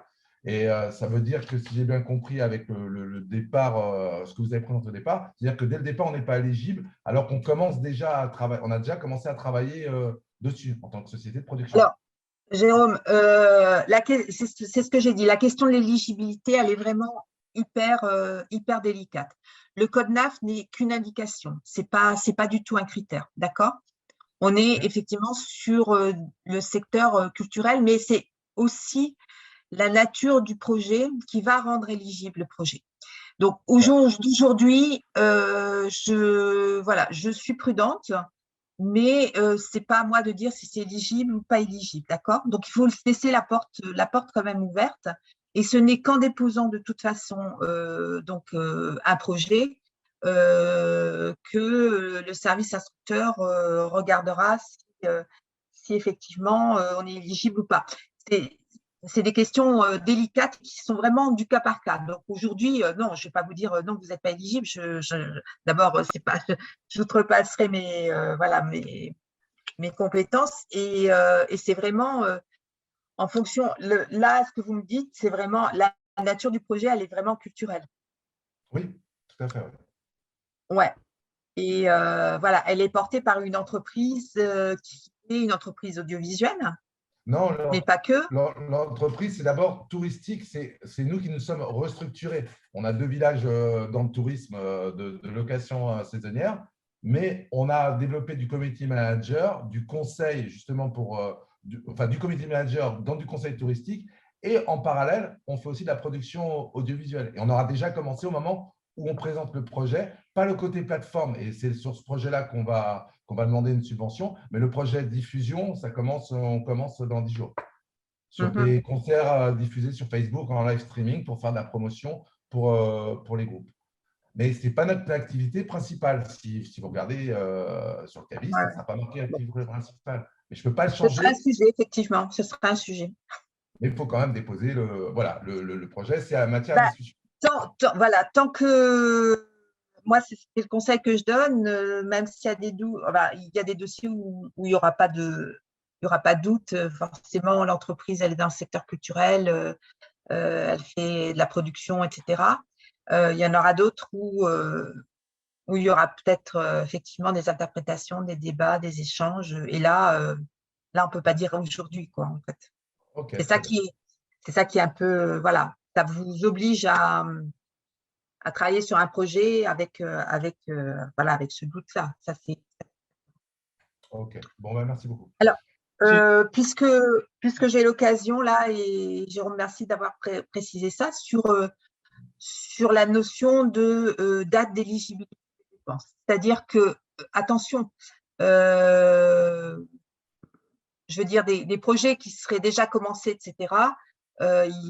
[SPEAKER 4] Et ça veut dire que, si j'ai bien compris avec le départ, ce que vous avez présenté au départ, c'est-à-dire que dès le départ, on n'est pas éligible, alors qu'on commence déjà à travailler, on a déjà commencé à travailler dessus en tant que société de production.
[SPEAKER 1] Alors, Jérôme, c'est ce que j'ai dit. La question de l'éligibilité, elle est vraiment hyper délicate. Le code NAF n'est qu'une indication. C'est pas du tout un critère. D'accord? On est effectivement sur le secteur culturel, mais c'est aussi la nature du projet qui va rendre éligible le projet. Donc aujourd'hui, je suis prudente, mais c'est pas à moi de dire si c'est éligible ou pas éligible, d'accord? Donc il faut laisser la porte quand même ouverte, et ce n'est qu'en déposant de toute façon un projet que le service instructeur regardera si effectivement on est éligible ou pas. C'est des questions délicates qui sont vraiment du cas par cas. Donc aujourd'hui, non, je ne vais pas vous dire non, vous n'êtes pas éligible. D'abord, c'est pas, je outrepasserai mes compétences, et c'est vraiment en fonction. Là, ce que vous me dites, c'est vraiment la nature du projet, elle est vraiment culturelle.
[SPEAKER 4] Oui, tout à fait.
[SPEAKER 1] Ouais. Et voilà, elle est portée par une entreprise qui est une entreprise audiovisuelle,
[SPEAKER 4] Non,
[SPEAKER 1] mais pas que.
[SPEAKER 4] l'entreprise, c'est d'abord touristique, c'est nous qui nous sommes restructurés. On a 2 villages dans le tourisme de location saisonnière, mais on a développé du community manager, du conseil justement du community manager dans du conseil touristique, et en parallèle, on fait aussi de la production audiovisuelle. Et on aura déjà commencé au moment où on présente le projet, pas le côté plateforme, et c'est sur ce projet-là qu'on va demander une subvention, mais le projet de diffusion, on commence dans 10 jours. Sur des concerts diffusés sur Facebook en live streaming pour faire de la promotion pour les groupes. Mais ce n'est pas notre activité principale. Si vous regardez sur le Cabis, ça ne sera pas marqué activité principale. Mais je ne peux pas le
[SPEAKER 1] Ce sera un
[SPEAKER 4] changer.
[SPEAKER 1] sujet, effectivement, ce sera un sujet.
[SPEAKER 4] Mais il faut quand même déposer le projet, c'est la matière à discussion.
[SPEAKER 1] Tant que moi, c'est le conseil que je donne, même s'il y a des doutes, il y a des dossiers où il n'y aura pas de doute. Forcément, l'entreprise, elle est dans le secteur culturel, elle fait de la production, etc. Il y en aura d'autres où il y aura peut-être effectivement des interprétations, des débats, des échanges. Et là, on ne peut pas dire aujourd'hui, quoi, en fait.
[SPEAKER 4] Ok,
[SPEAKER 1] C'est ça qui est un peu, voilà, ça vous oblige à travailler sur un projet avec ce doute-là.
[SPEAKER 4] ok. Bon, merci beaucoup.
[SPEAKER 1] Alors, puisque j'ai l'occasion là, et je remercie d'avoir précisé ça sur la notion de date d'éligibilité des dépenses. C'est-à-dire que, attention, je veux dire, des projets qui seraient déjà commencés, etc.,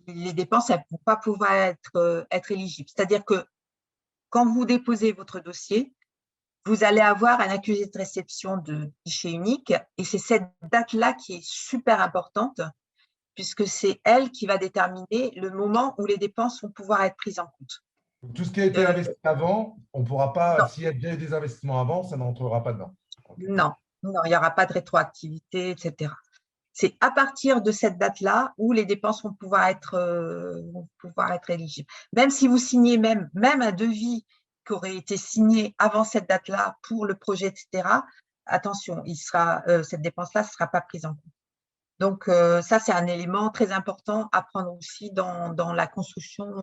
[SPEAKER 1] les dépenses, elles ne vont pas pouvoir être éligibles. C'est-à-dire que quand vous déposez votre dossier, vous allez avoir un accusé de réception de guichet unique, et c'est cette date-là qui est super importante, puisque c'est elle qui va déterminer le moment où les dépenses vont pouvoir être prises en compte.
[SPEAKER 4] Tout ce qui a été investi avant, on ne pourra pas, s'il y a déjà eu des investissements avant, ça n'entrera pas dedans. Okay.
[SPEAKER 1] Non, il n'y aura pas de rétroactivité, etc. C'est à partir de cette date-là où les dépenses vont pouvoir être éligibles. Même si vous signez même un devis qui aurait été signé avant cette date-là pour le projet, etc., attention, cette dépense-là ne sera pas prise en compte. Donc, ça, c'est un élément très important à prendre aussi dans la construction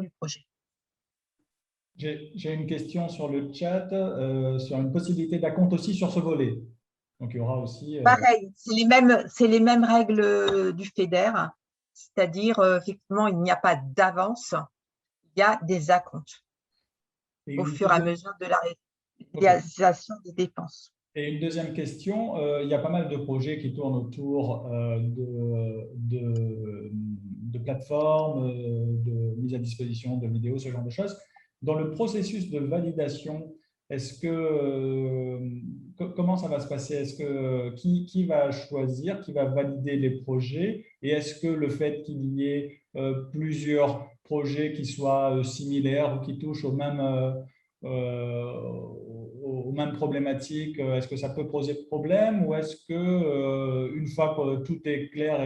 [SPEAKER 1] du projet.
[SPEAKER 2] J'ai une question sur le chat, sur une possibilité d'acompte aussi sur ce volet. Donc, il y aura aussi…
[SPEAKER 1] Pareil, c'est les mêmes règles du FEDER, c'est-à-dire, effectivement, il n'y a pas d'avance, il y a des acomptes au fur et à mesure de la réalisation des dépenses.
[SPEAKER 2] Et une deuxième question, il y a pas mal de projets qui tournent autour de plateformes, de mise à disposition de vidéos, ce genre de choses. Dans le processus de validation, comment ça va se passer? Qui va choisir, qui va valider les projets? Et est-ce que le fait qu'il y ait plusieurs projets qui soient similaires ou qui touchent aux mêmes problématiques, est-ce que ça peut poser problème, ou est-ce que une fois que tout est clair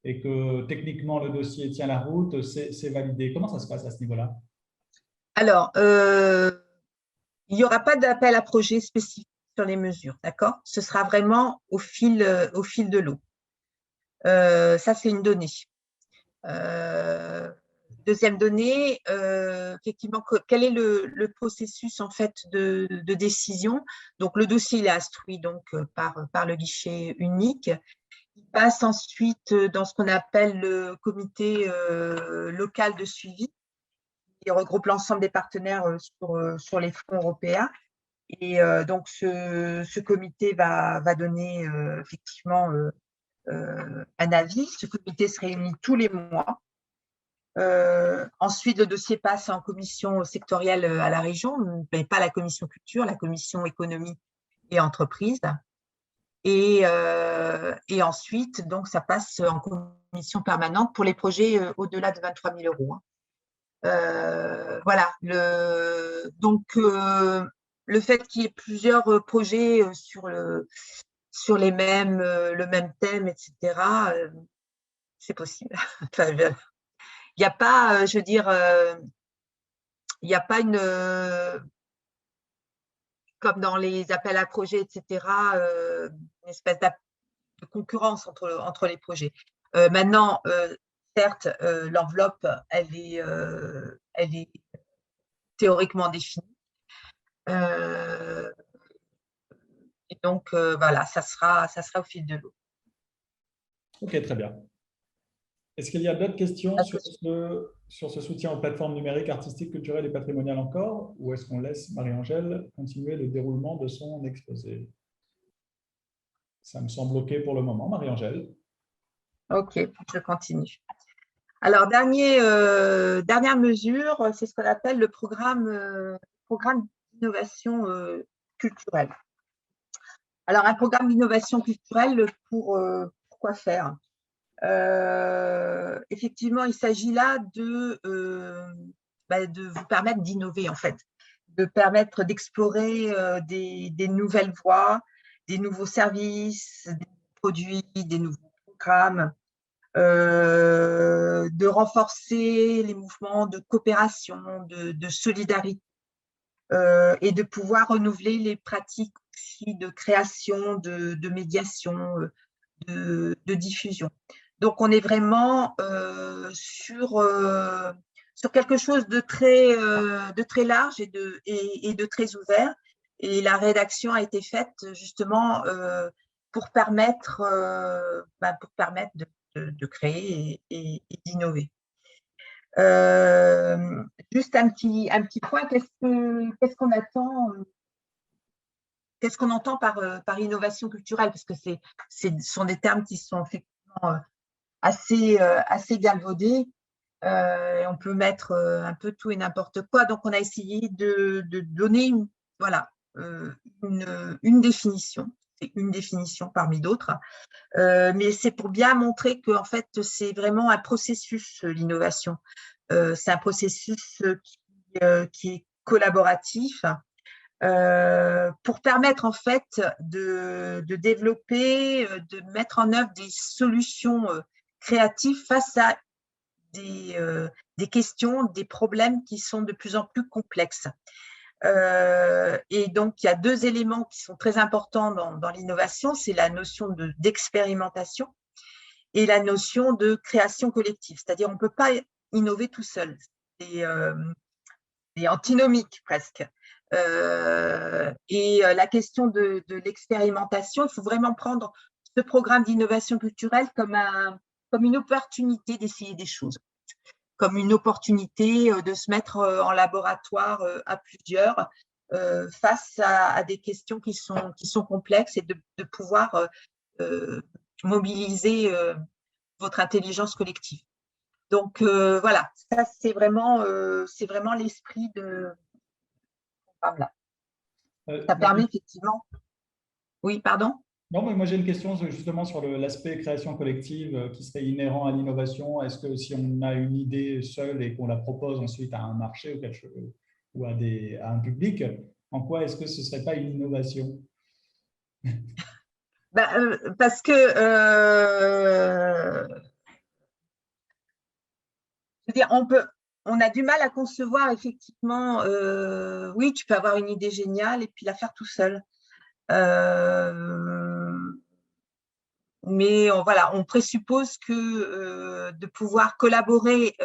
[SPEAKER 2] et que techniquement le dossier tient la route, c'est validé? Comment ça se passe à ce niveau-là?
[SPEAKER 1] Alors, il n'y aura pas d'appel à projet spécifique sur les mesures, d'accord? Ce sera vraiment au fil de l'eau. Ça, c'est une donnée. Deuxième donnée, effectivement, quel est le processus en fait de décision. Donc, le dossier il est instruit donc, par le guichet unique. Il passe ensuite dans ce qu'on appelle le comité local de suivi, qui regroupe l'ensemble des partenaires sur les fonds européens. Et donc, ce comité va donner effectivement un avis. Ce comité se réunit tous les mois. Ensuite, le dossier passe en commission sectorielle à la région, mais pas la commission culture, la commission économie et entreprise. Et ensuite, donc, ça passe en commission permanente pour les projets au-delà de 23 000 euros. Voilà. Donc, le fait qu'il y ait plusieurs projets sur le même thème, etc., c'est possible. Enfin, il n'y a pas, je veux dire, il n'y a pas comme dans les appels à projets, etc., une espèce de concurrence entre les projets. Maintenant, certes, l'enveloppe, elle est théoriquement définie. Et donc, voilà, ça sera au fil de l'eau.
[SPEAKER 2] Ok, très bien. Est-ce qu'il y a d'autres questions sur ce soutien aux plateformes numériques, artistiques, culturelles et patrimoniales encore, ou est-ce qu'on laisse Marie-Angèle continuer le déroulement de son exposé? Ça me semble OK pour le moment, Marie-Angèle.
[SPEAKER 1] OK, je continue. Alors, dernière mesure, c'est ce qu'on appelle le programme d'innovation culturelle. Alors, un programme d'innovation culturelle, pourquoi faire? Effectivement, il s'agit là de vous permettre d'innover, en fait, de permettre d'explorer des nouvelles voies, des nouveaux services, des produits, des nouveaux programmes, de renforcer les mouvements de coopération, de solidarité, et de pouvoir renouveler les pratiques aussi de création, de médiation, de diffusion. Donc, on est vraiment sur quelque chose de très large et de très ouvert. Et la rédaction a été faite justement pour permettre de créer et d'innover. Juste un petit point, qu'est-ce qu'on attend, qu'est-ce qu'on entend par innovation culturelle? Parce que ce sont des termes qui sont effectivement assez galvaudés. On peut mettre un peu tout et n'importe quoi. Donc, on a essayé de donner une définition. C'est une définition parmi d'autres. Mais c'est pour bien montrer que en fait, c'est vraiment un processus, l'innovation. C'est un processus qui est collaboratif pour permettre en fait de développer, de mettre en œuvre des solutions créatives face à des questions, des problèmes qui sont de plus en plus complexes. Et donc, il y a deux éléments qui sont très importants dans l'innovation, c'est la notion d'expérimentation et la notion de création collective. C'est-à-dire, on ne peut pas innover tout seul. C'est antinomique presque. Et la question de l'expérimentation, il faut vraiment prendre ce programme d'innovation culturelle comme une opportunité d'essayer des choses, comme une opportunité de se mettre en laboratoire à plusieurs face à des questions qui sont complexes et de pouvoir mobiliser votre intelligence collective. Donc, voilà, ça, c'est vraiment l'esprit de ce programme-là. Ça permet effectivement… Oui, pardon?
[SPEAKER 2] Non, mais moi j'ai une question justement sur l'aspect création collective qui serait inhérent à l'innovation. Est-ce que si on a une idée seule et qu'on la propose ensuite à un marché ou à un public, en quoi est-ce que ce ne serait pas une innovation?
[SPEAKER 1] Parce que je veux dire, on a du mal à concevoir effectivement, oui, tu peux avoir une idée géniale et puis la faire tout seul. voilà, on présuppose que de pouvoir collaborer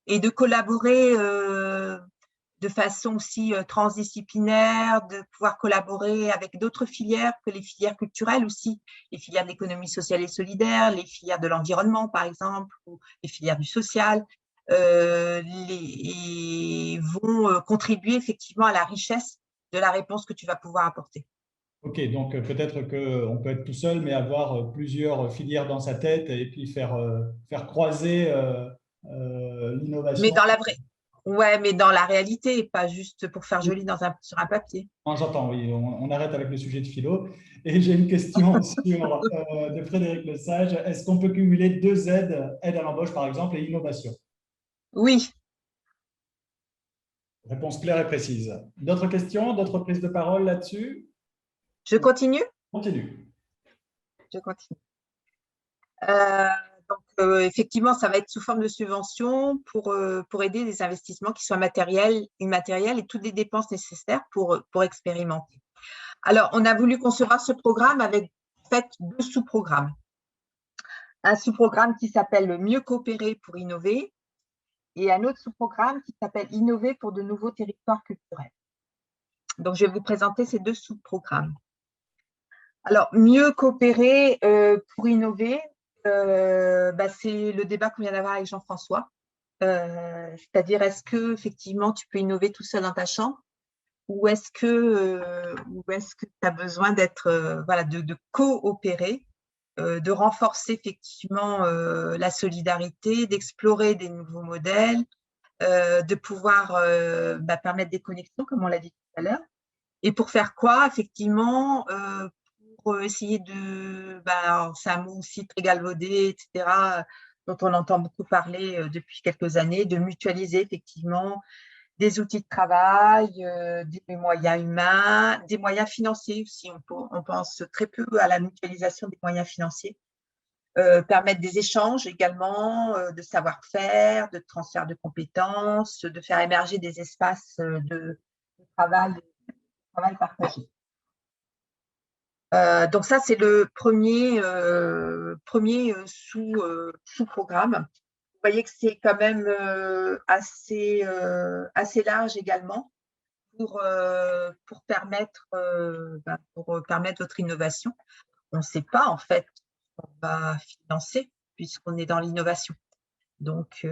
[SPEAKER 1] et de collaborer de façon aussi transdisciplinaire, de pouvoir collaborer avec d'autres filières que les filières culturelles aussi, les filières de l'économie sociale et solidaire, les filières de l'environnement, par exemple, ou les filières du social, vont contribuer effectivement à la richesse de la réponse que tu vas pouvoir apporter.
[SPEAKER 2] Ok, donc peut-être qu'on peut être tout seul, mais avoir plusieurs filières dans sa tête et puis faire croiser
[SPEAKER 1] Mais
[SPEAKER 2] l'innovation.
[SPEAKER 1] dans la vraie, ouais, mais dans la réalité, pas juste pour faire joli sur un papier.
[SPEAKER 2] Non, j'entends, oui, on arrête avec le sujet de philo. Et j'ai une question de Frédéric Lesage. Est-ce qu'on peut cumuler deux aides, aide à l'embauche par exemple et innovation?
[SPEAKER 1] Oui,
[SPEAKER 2] Réponse claire et précise. D'autres questions, d'autres prises de parole là-dessus?
[SPEAKER 1] je continue.
[SPEAKER 2] Continue.
[SPEAKER 1] Je continue. Effectivement, ça va être sous forme de subvention pour aider des investissements qui soient matériels, immatériels et toutes les dépenses nécessaires pour expérimenter. Alors, on a voulu concevoir ce programme avec en fait, deux sous-programmes. Un sous-programme qui s'appelle Mieux coopérer pour innover et un autre sous-programme qui s'appelle Innover pour de nouveaux territoires culturels. Donc, je vais vous présenter ces deux sous-programmes. Alors, mieux coopérer pour innover, c'est le débat qu'on vient d'avoir avec Jean-François. C'est-à-dire, est-ce que effectivement tu peux innover tout seul dans ta chambre ou est-ce que tu as besoin d'être voilà, de coopérer, de renforcer effectivement la solidarité, d'explorer des nouveaux modèles, de pouvoir permettre des connexions, comme on l'a dit tout à l'heure. Et pour faire quoi, effectivement, pour essayer de, c'est un mot aussi très galvaudé, etc., dont on entend beaucoup parler depuis quelques années, de mutualiser effectivement des outils de travail, des moyens humains, des moyens financiers aussi. On pense très peu à la mutualisation des moyens financiers. Permettre des échanges également, de savoir-faire, de transfert de compétences, de faire émerger des espaces de travail partagé. Donc ça, c'est le premier sous-programme. Vous voyez que c'est quand même assez large également pour permettre votre innovation. On ne sait pas en fait ce qu'on va financer puisqu'on est dans l'innovation. Donc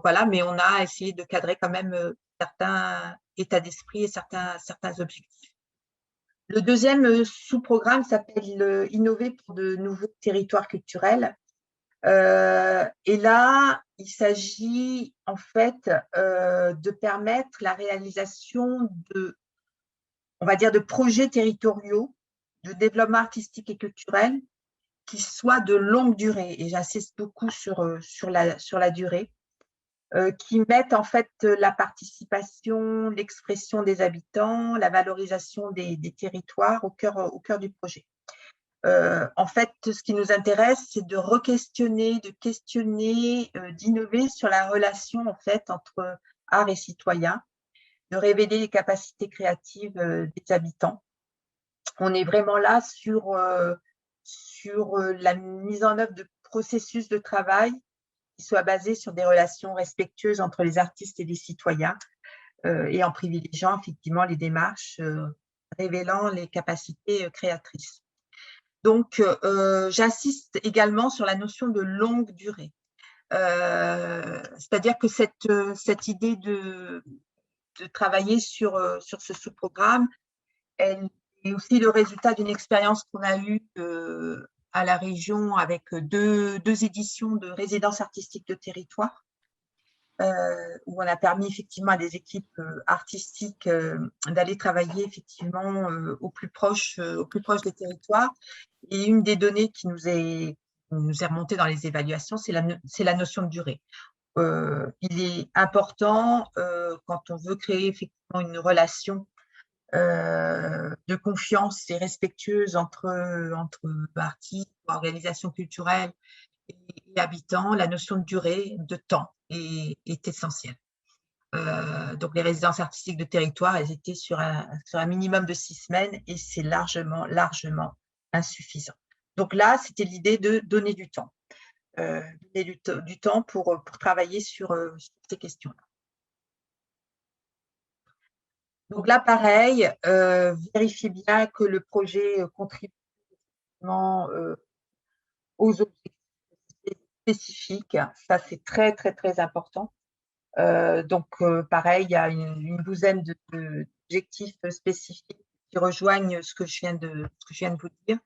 [SPEAKER 1] voilà, mais on a essayé de cadrer quand même certains états d'esprit et certains objectifs. Le deuxième sous-programme s'appelle Innover pour de nouveaux territoires culturels. Et là, il s'agit en fait de permettre la réalisation on va dire, de projets territoriaux de développement artistique et culturel qui soient de longue durée. Et j'insiste beaucoup sur la durée. Qui mettent en fait la participation, l'expression des habitants, la valorisation des territoires au cœur du projet. En fait, ce qui nous intéresse, c'est de re-questionner, de questionner, d'innover sur la relation en fait entre art et citoyen, de révéler les capacités créatives des habitants. On est vraiment là sur la mise en œuvre de processus de travail qui soit basé sur des relations respectueuses entre les artistes et les citoyens et en privilégiant effectivement les démarches révélant les capacités créatrices. Donc, j'insiste également sur la notion de longue durée. C'est-à-dire que cette idée de travailler sur ce sous-programme, elle est aussi le résultat d'une expérience qu'on a eue à la région avec deux éditions de résidence artistique de territoire, où on a permis effectivement à des équipes artistiques d'aller travailler effectivement au plus proche des territoires. Et une des données qui nous est remontée dans les évaluations, c'est la notion de durée. Il est important, quand on veut créer effectivement une relation de confiance et respectueuse entre artistes, organisations culturelles et habitants, la notion de durée, de temps est essentielle. Donc, les résidences artistiques de territoire, elles étaient sur un minimum de 6 semaines et c'est largement insuffisant. Donc là, c'était l'idée de donner du temps. Donner du temps pour travailler sur ces questions. Donc là, pareil, vérifiez bien que le projet contribue aux objectifs spécifiques. Ça, c'est très, très, très important. Donc, pareil, il y a une douzaine d'objectifs spécifiques qui rejoignent ce que je viens de vous dire.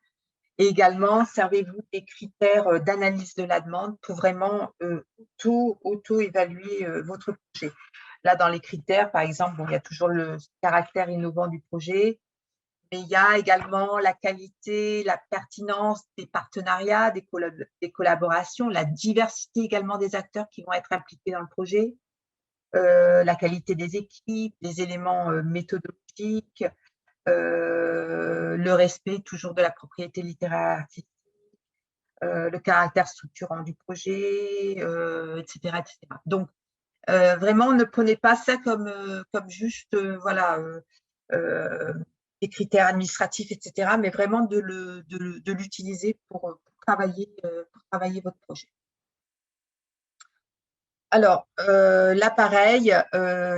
[SPEAKER 1] Et également, servez-vous des critères d'analyse de la demande pour vraiment auto-évaluer votre projet. Là, dans les critères, par exemple, il y a toujours le caractère innovant du projet, mais il y a également la qualité, la pertinence des partenariats, des collaborations, la diversité également des acteurs qui vont être impliqués dans le projet, la qualité des équipes, les éléments méthodologiques, le respect toujours de la propriété littéraire artistique, le caractère structurant du projet, etc., etc. Donc, vraiment, ne prenez pas ça comme juste voilà, des critères administratifs, etc., mais vraiment de l'utiliser pour travailler votre projet. Alors, là, pareil,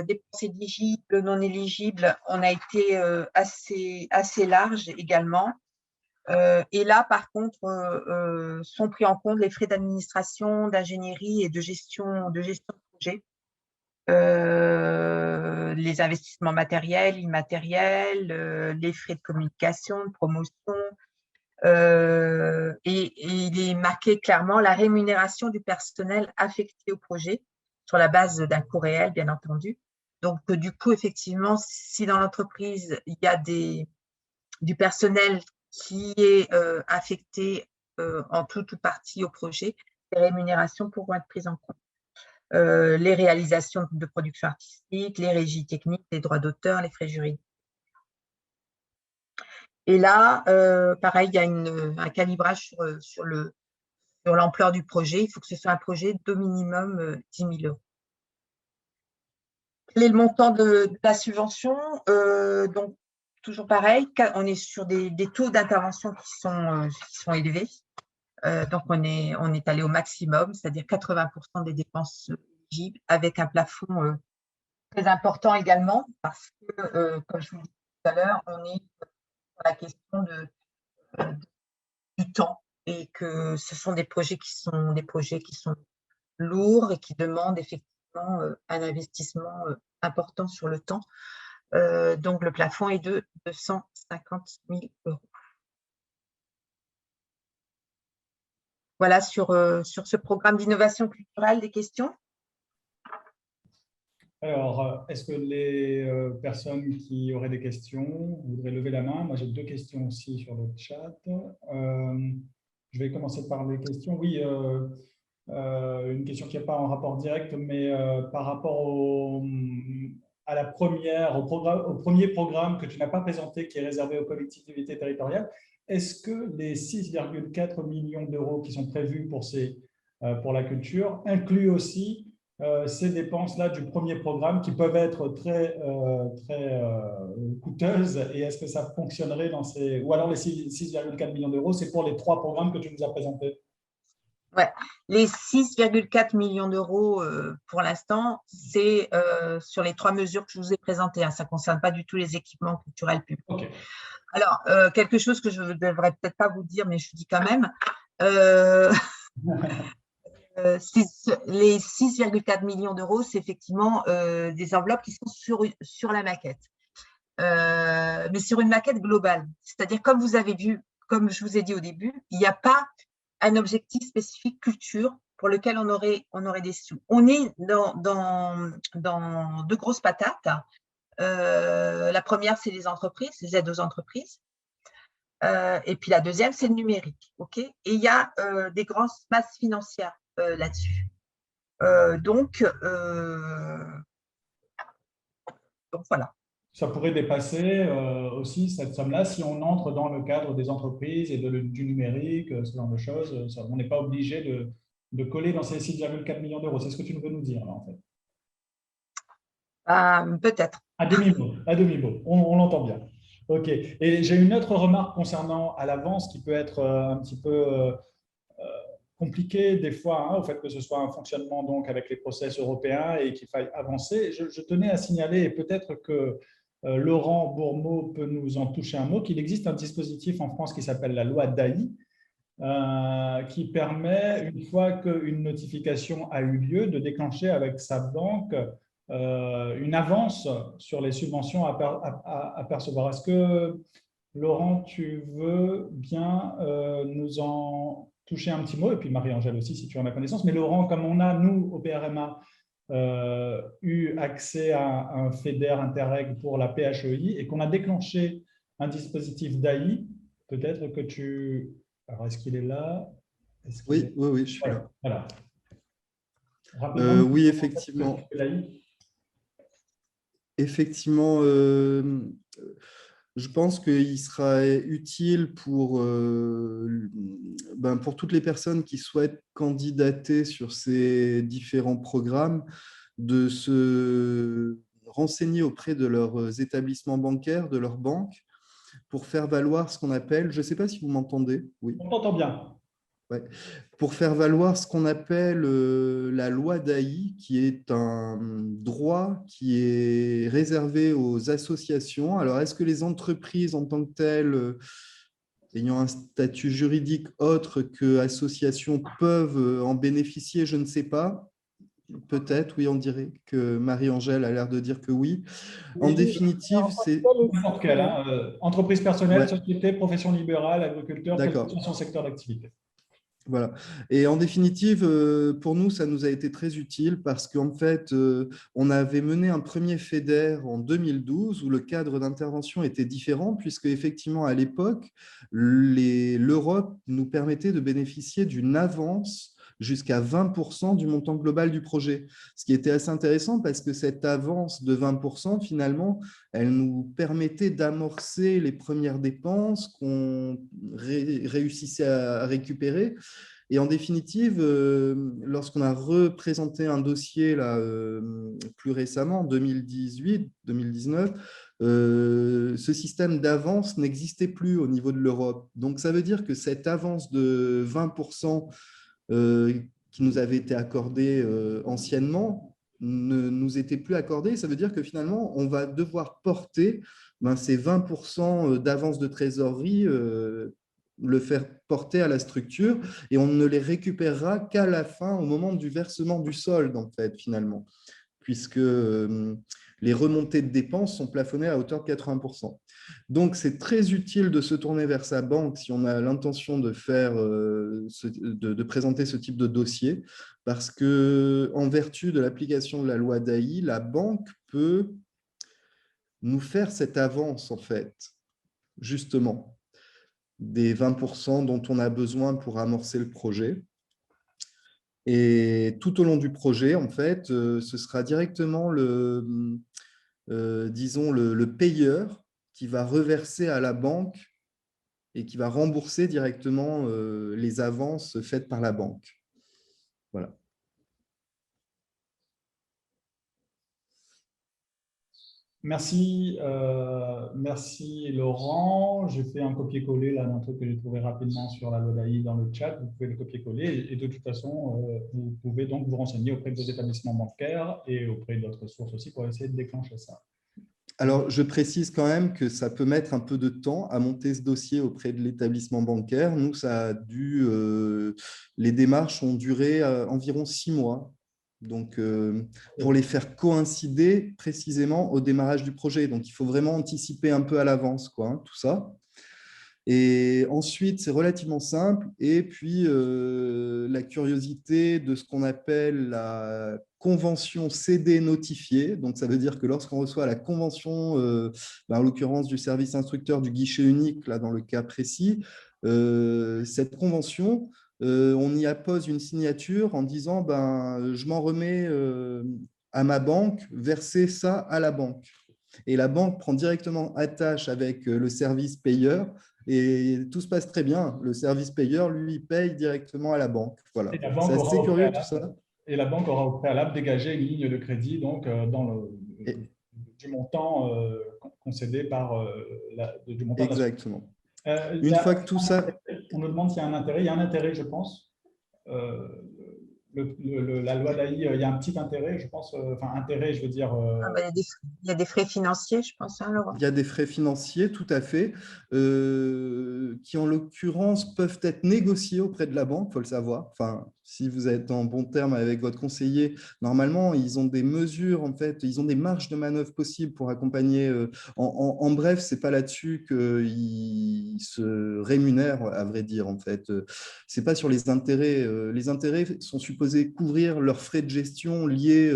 [SPEAKER 1] dépenses éligibles, non éligibles, on a été assez large également. Et là, par contre, sont pris en compte les frais d'administration, d'ingénierie et de gestion de projet, les investissements matériels, immatériels, les frais de communication, de promotion. Et il est marqué clairement la rémunération du personnel affecté au projet sur la base d'un coût réel, bien entendu. Donc, du coup, effectivement, si dans l'entreprise, il y a du personnel qui est affecté en tout ou partie au projet, les rémunérations pourront être prises en compte. Les réalisations de production artistique, les régies techniques, les droits d'auteur, les frais juridiques. Et là, pareil, il y a un calibrage sur l'ampleur du projet. Il faut que ce soit un projet d'au minimum 10 000 euros. Quel est le montant de la subvention? Donc, toujours pareil, on est sur des taux d'intervention qui sont élevés. Donc, on est allé au maximum, c'est-à-dire 80% des dépenses éligibles, avec un plafond très important également, parce que, comme je vous disais tout à l'heure, on est sur la question du temps et que ce sont des projets qui sont lourds et qui demandent effectivement un investissement important sur le temps. Donc, le plafond est de 250 000 euros. Voilà sur ce programme d'innovation culturelle, des questions?
[SPEAKER 2] Alors, est-ce que les personnes qui auraient des questions voudraient lever la main? Moi, j'ai deux questions aussi sur le chat. Je vais commencer par les questions. Oui, une question qui n'est pas en rapport direct, mais par rapport au premier programme que tu n'as pas présenté, qui est réservé aux collectivités territoriales. Est-ce que les 6,4 millions d'euros qui sont prévus pour la culture incluent aussi ces dépenses-là du premier programme qui peuvent être très coûteuses, et est-ce que ça fonctionnerait dans ces… Ou alors les 6,4 millions d'euros, c'est pour les trois programmes que tu nous as présentés?
[SPEAKER 1] Ouais, les 6,4 millions d'euros pour l'instant, c'est sur les trois mesures que je vous ai présentées. Ça ne concerne pas du tout les équipements culturels publics.
[SPEAKER 2] Okay.
[SPEAKER 1] Alors, quelque chose que je ne devrais peut-être pas vous dire, mais je dis quand même. Les 6,4 millions d'euros, c'est effectivement des enveloppes qui sont sur la maquette. Mais sur une maquette globale. C'est-à-dire, comme vous avez vu, comme je vous ai dit au début, il n'y a pas un objectif spécifique culture pour lequel on aurait des sous. On est dans deux grosses patates. La première, c'est les entreprises, les aides aux entreprises. Et puis la deuxième, c'est le numérique. Okay, et il y a des grandes masses financières là-dessus. Donc voilà.
[SPEAKER 2] Ça pourrait dépasser aussi cette somme-là si on entre dans le cadre des entreprises et du numérique, ce genre de choses. On n'est pas obligé de coller dans ces 6,4 millions d'euros. C'est ce que tu veux nous dire, là, en fait.
[SPEAKER 1] Peut-être.
[SPEAKER 2] À demi-mot, on l'entend bien. Ok. Et j'ai une autre remarque concernant à l'avance qui peut être un petit peu compliqué des fois, hein, au fait que ce soit un fonctionnement donc avec les process européens et qu'il faille avancer. Je tenais à signaler, et peut-être que Laurent Bourmeau peut nous en toucher un mot, qu'il existe un dispositif en France qui s'appelle la loi DAI, qui permet, une fois qu'une notification a eu lieu, de déclencher avec sa banque une avance sur les subventions à percevoir. Est-ce que, Laurent, tu veux bien nous en toucher un petit mot, et puis Marie-Angèle aussi, si tu en as connaissance. Mais Laurent, comme on a, nous, au PRMA, eu accès à un FEDER Interreg pour la PHEI et qu'on a déclenché un dispositif d'AI, peut-être que tu… Alors, est-ce qu'il est là?
[SPEAKER 5] Oui, oui, oui, je suis
[SPEAKER 2] Voilà.
[SPEAKER 5] là.
[SPEAKER 2] Voilà. Rapidement,
[SPEAKER 5] Oui, effectivement. Effectivement, je pense qu'il sera utile pour toutes les personnes qui souhaitent candidater sur ces différents programmes de se renseigner auprès de leurs établissements bancaires, de leurs banques, pour faire valoir ce qu'on appelle, je ne sais pas si vous m'entendez, oui.
[SPEAKER 2] On t'entend bien.
[SPEAKER 5] Ouais. Pour faire valoir ce qu'on appelle la loi d'AI, qui est un droit qui est réservé aux associations. Alors, est-ce que les entreprises en tant que telles, ayant un statut juridique autre que associations, peuvent en bénéficier? Je ne sais pas. Peut-être, oui, on dirait que Marie-Angèle a l'air de dire que oui. En
[SPEAKER 2] Oui,
[SPEAKER 5] définitive, c'est…
[SPEAKER 2] n'importe quelle, hein, entreprise personnelle,
[SPEAKER 5] Ouais,
[SPEAKER 2] société, profession libérale, agriculteur, quel que
[SPEAKER 5] d'accord.
[SPEAKER 2] soit son secteur d'activité.
[SPEAKER 5] Voilà. Et en définitive, pour nous, ça nous a été très utile parce qu'en fait, on avait mené un premier FEDER en 2012 où le cadre d'intervention était différent puisque effectivement, à l'époque, l'Europe nous permettait de bénéficier d'une avance jusqu'à 20% du montant global du projet. Ce qui était assez intéressant parce que cette avance de 20%, finalement, elle nous permettait d'amorcer les premières dépenses qu'on réussissait à récupérer. Et en définitive, lorsqu'on a représenté un dossier là, plus récemment, en 2018-2019, ce système d'avance n'existait plus au niveau de l'Europe. Donc, ça veut dire que cette avance de 20% qui nous avait été accordée anciennement ne nous était plus accordée. Ça veut dire que finalement, on va devoir porter ces 20% d'avance de trésorerie, le faire porter à la structure, et on ne les récupérera qu'à la fin, au moment du versement du solde, en fait, finalement, puisque les remontées de dépenses sont plafonnées à hauteur de 80%. Donc, c'est très utile de se tourner vers sa banque si on a l'intention de présenter ce type de dossier, parce que, en vertu de l'application de la loi DAI, la banque peut nous faire cette avance, en fait, justement, des 20% dont on a besoin pour amorcer le projet. Et tout au long du projet, en fait, ce sera directement disons, le payeur qui va reverser à la banque et qui va rembourser directement les avances faites par la banque. Voilà.
[SPEAKER 2] Merci, merci Laurent. J'ai fait un copier-coller là d'un truc que j'ai trouvé rapidement sur la Lodaï dans le chat. Vous pouvez le copier-coller et de toute façon, vous pouvez donc vous renseigner auprès de vos établissements bancaires et auprès d'autres sources aussi pour essayer de déclencher ça.
[SPEAKER 5] Alors, je précise quand même que ça peut mettre un peu de temps à monter ce dossier auprès de l'établissement bancaire. Nous, les démarches ont duré environ 6 mois. Donc, pour les faire coïncider précisément au démarrage du projet. Donc, il faut vraiment anticiper un peu à l'avance, quoi, tout ça. Et ensuite, c'est relativement simple. Et puis, la curiosité de ce qu'on appelle la convention CD notifiée. Donc, ça veut dire que lorsqu'on reçoit la convention, en l'occurrence du service instructeur du guichet unique, là, dans le cas précis, cette convention, on y appose une signature en disant je m'en remets à ma banque, verser ça à la banque. Et la banque prend directement attache avec le service payeur et tout se passe très bien. Le service payeur, lui, paye directement à la banque. Voilà. C'est assez curieux tout ça.
[SPEAKER 2] Et la banque aura au préalable dégagé une ligne de crédit donc, du montant concédé par du montant de la
[SPEAKER 5] Exactement.
[SPEAKER 2] il y
[SPEAKER 5] Une
[SPEAKER 2] a
[SPEAKER 5] fois que tout ça…
[SPEAKER 2] On nous demande s'il y a un intérêt. Il y a un intérêt, je pense. La loi d'AI, il y a un petit intérêt, je pense. Enfin, intérêt, je veux dire…
[SPEAKER 1] il y a des frais financiers, je pense, hein, Laurent.
[SPEAKER 5] Il y a des frais financiers, tout à fait, qui en l'occurrence peuvent être négociés auprès de la banque, il faut le savoir. Enfin, si vous êtes en bon terme avec votre conseiller, normalement, ils ont des mesures, en fait, ils ont des marges de manœuvre possibles pour accompagner. En bref, ce n'est pas là-dessus qu'ils se rémunèrent, à vrai dire, en fait. Ce n'est pas sur les intérêts. Les intérêts sont supposés couvrir leurs frais de gestion liés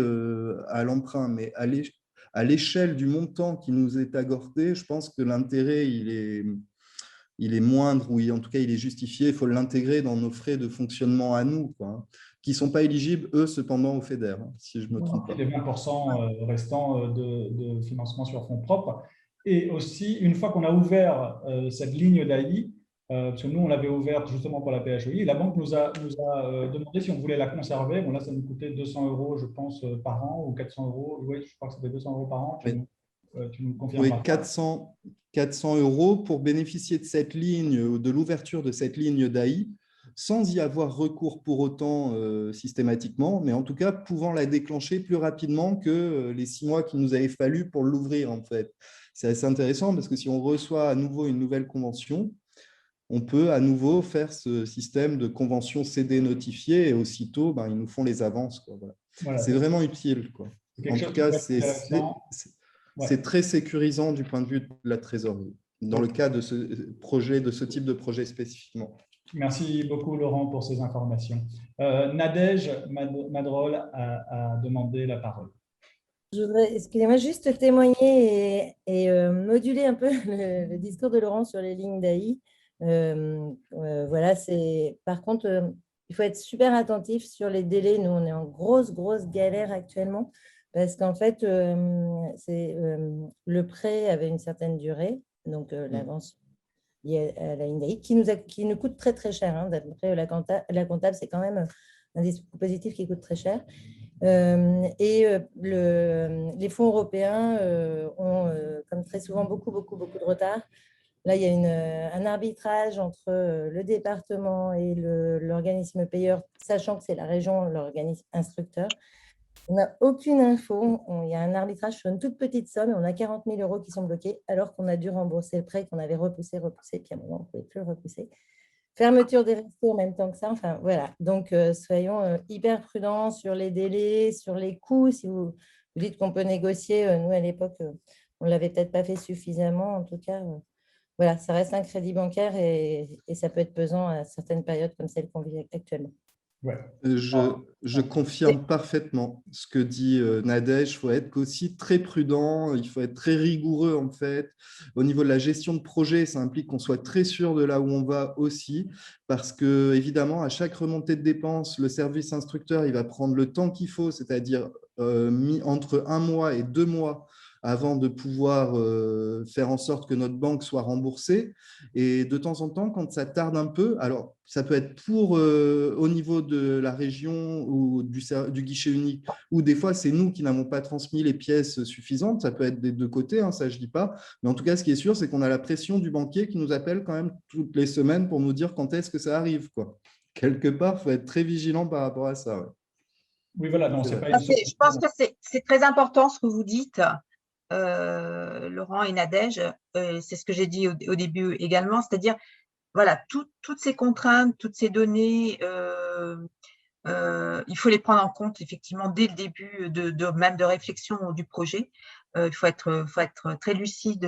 [SPEAKER 5] à l'emprunt, mais à l'échelle du montant qui nous est accordé, je pense que l'intérêt, il est moindre, ou en tout cas, il est justifié. Il faut l'intégrer dans nos frais de fonctionnement à nous, quoi, qui ne sont pas éligibles, eux, cependant, au FEDER, si je ne me trompe pas.
[SPEAKER 2] Les 20% restants de financement sur fonds propres. Et aussi, une fois qu'on a ouvert cette ligne d'AI, parce que nous, on l'avait ouverte justement pour la PHEI, la banque nous a demandé si on voulait la conserver. Bon, là, ça nous coûtait 200 €, je pense, par an, ou 400 €. Oui, je crois que c'était 200 € par an. Tu nous confirmeras.
[SPEAKER 5] Oui, 400 € pour bénéficier de cette ligne, de l'ouverture de cette ligne d'AI, sans y avoir recours pour autant systématiquement, mais en tout cas pouvant la déclencher plus rapidement que les 6 mois qu'il nous avait fallu pour l'ouvrir, en fait. C'est assez intéressant parce que si on reçoit à nouveau une nouvelle convention, on peut à nouveau faire ce système de convention CD notifiée et aussitôt, ils nous font les avances, quoi. Voilà. Voilà, c'est vraiment utile, quoi. En tout cas, c'est très sécurisant du point de vue de la trésorerie, dans le cas de ce type de projet spécifiquement.
[SPEAKER 2] Merci beaucoup, Laurent, pour ces informations. Nadège Madrol a demandé la parole.
[SPEAKER 3] Je voudrais, excusez-moi, juste témoigner et moduler un peu le discours de Laurent sur les lignes d'AI. Voilà, par contre, il faut être super attentif sur les délais. Nous, on est en grosse galère actuellement parce qu'en fait, le prêt avait une certaine durée, donc l'avance liée à la ligne d'AI, qui nous coûte très cher. Hein. D'après la comptable, c'est quand même un dispositif qui coûte très cher. Les fonds européens ont, comme très souvent, beaucoup de retard. Là, il y a un arbitrage entre le département et l'organisme payeur, sachant que c'est la région, l'organisme instructeur. On n'a aucune info. Il y a un arbitrage sur une toute petite somme et on a 40 000 € qui sont bloqués alors qu'on a dû rembourser le prêt qu'on avait repoussé, puis à un moment, on ne pouvait plus le repousser. Fermeture des restos en même temps que ça. Enfin, voilà. Donc, soyons hyper prudents sur les délais, sur les coûts. Si vous dites qu'on peut négocier, nous, à l'époque, on ne l'avait peut-être pas fait suffisamment. En tout cas, voilà, ça reste un crédit bancaire et ça peut être pesant à certaines périodes comme celle qu'on vit actuellement.
[SPEAKER 2] Ouais.
[SPEAKER 5] Je confirme parfaitement ce que dit Nadège. Il faut être aussi très prudent, il faut être très rigoureux en fait. Au niveau de la gestion de projet, ça implique qu'on soit très sûr de là où on va aussi, parce que évidemment, à chaque remontée de dépenses, le service instructeur, il va prendre le temps qu'il faut, c'est-à-dire entre 1 mois et 2 mois avant de pouvoir faire en sorte que notre banque soit remboursée. Et de temps en temps, quand ça tarde un peu, alors ça peut être au niveau de la région ou du guichet unique, ou des fois, c'est nous qui n'avons pas transmis les pièces suffisantes. Ça peut être des deux côtés, hein, ça je ne dis pas. Mais en tout cas, ce qui est sûr, c'est qu'on a la pression du banquier qui nous appelle quand même toutes les semaines pour nous dire quand est-ce que ça arrive, quoi. Quelque part, il faut être très vigilant par rapport à ça. Ouais.
[SPEAKER 2] Oui, voilà. Non, c'est pas
[SPEAKER 1] je pense que c'est très important ce que vous dites. Laurent et Nadège, c'est ce que j'ai dit au début également, c'est-à-dire, voilà, toutes ces contraintes, toutes ces données, il faut les prendre en compte effectivement dès le début même de réflexion du projet. Il faut être très lucide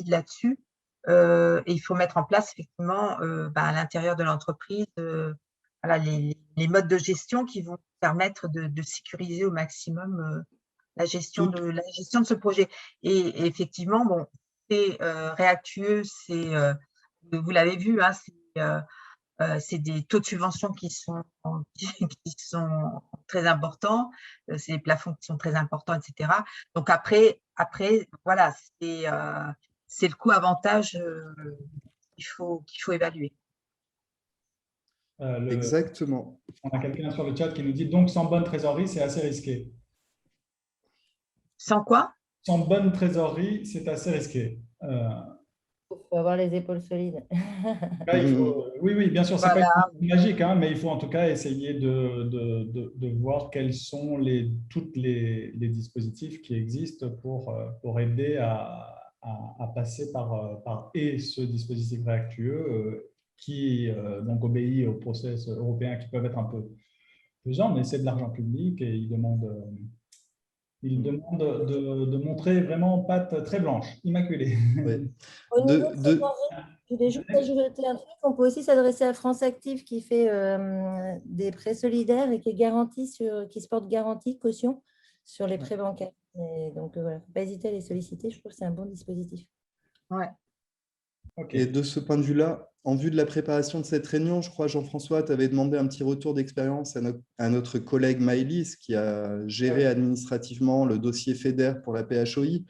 [SPEAKER 1] là-dessus et il faut mettre en place effectivement à l'intérieur de l'entreprise voilà, les modes de gestion qui vont permettre de sécuriser au maximum la gestion de ce projet. Et effectivement, bon, c'est réactueux, vous l'avez vu, hein, c'est des taux de subvention qui sont très importants, c'est des plafonds qui sont très importants, etc. Donc après voilà, c'est le coût-avantage qu'il faut évaluer.
[SPEAKER 5] Exactement.
[SPEAKER 2] On a quelqu'un sur le chat qui nous dit donc sans bonne trésorerie, c'est assez risqué.
[SPEAKER 1] Sans quoi?
[SPEAKER 2] sans bonne trésorerie, c'est assez risqué.
[SPEAKER 3] Il faut avoir les épaules solides.
[SPEAKER 2] Là, oui, oui, bien sûr, ce n'est pas
[SPEAKER 1] Voilà.
[SPEAKER 2] une magique, hein, mais il faut en tout cas essayer de voir quels sont tous les dispositifs qui existent pour aider à passer par ce dispositif réactueux qui donc obéit aux process européens qui peuvent être un peu pesants, mais c'est de l'argent public et ils demandent de montrer vraiment patte très blanche, immaculée.
[SPEAKER 5] Ouais.
[SPEAKER 3] Au niveau trésorerie, je voulais juste ajouter un truc. On peut aussi s'adresser à France Active qui fait des prêts solidaires et qui se porte garantie, caution sur les prêts bancaires. Et donc, voilà, il ne faut pas hésiter à les solliciter. Je trouve que c'est un bon dispositif.
[SPEAKER 1] Ouais.
[SPEAKER 5] Et de ce point de vue-là, en vue de la préparation de cette réunion, je crois, Jean-François, tu avais demandé un petit retour d'expérience à notre collègue Maëlys, qui a géré administrativement le dossier FEDER pour la PHOI.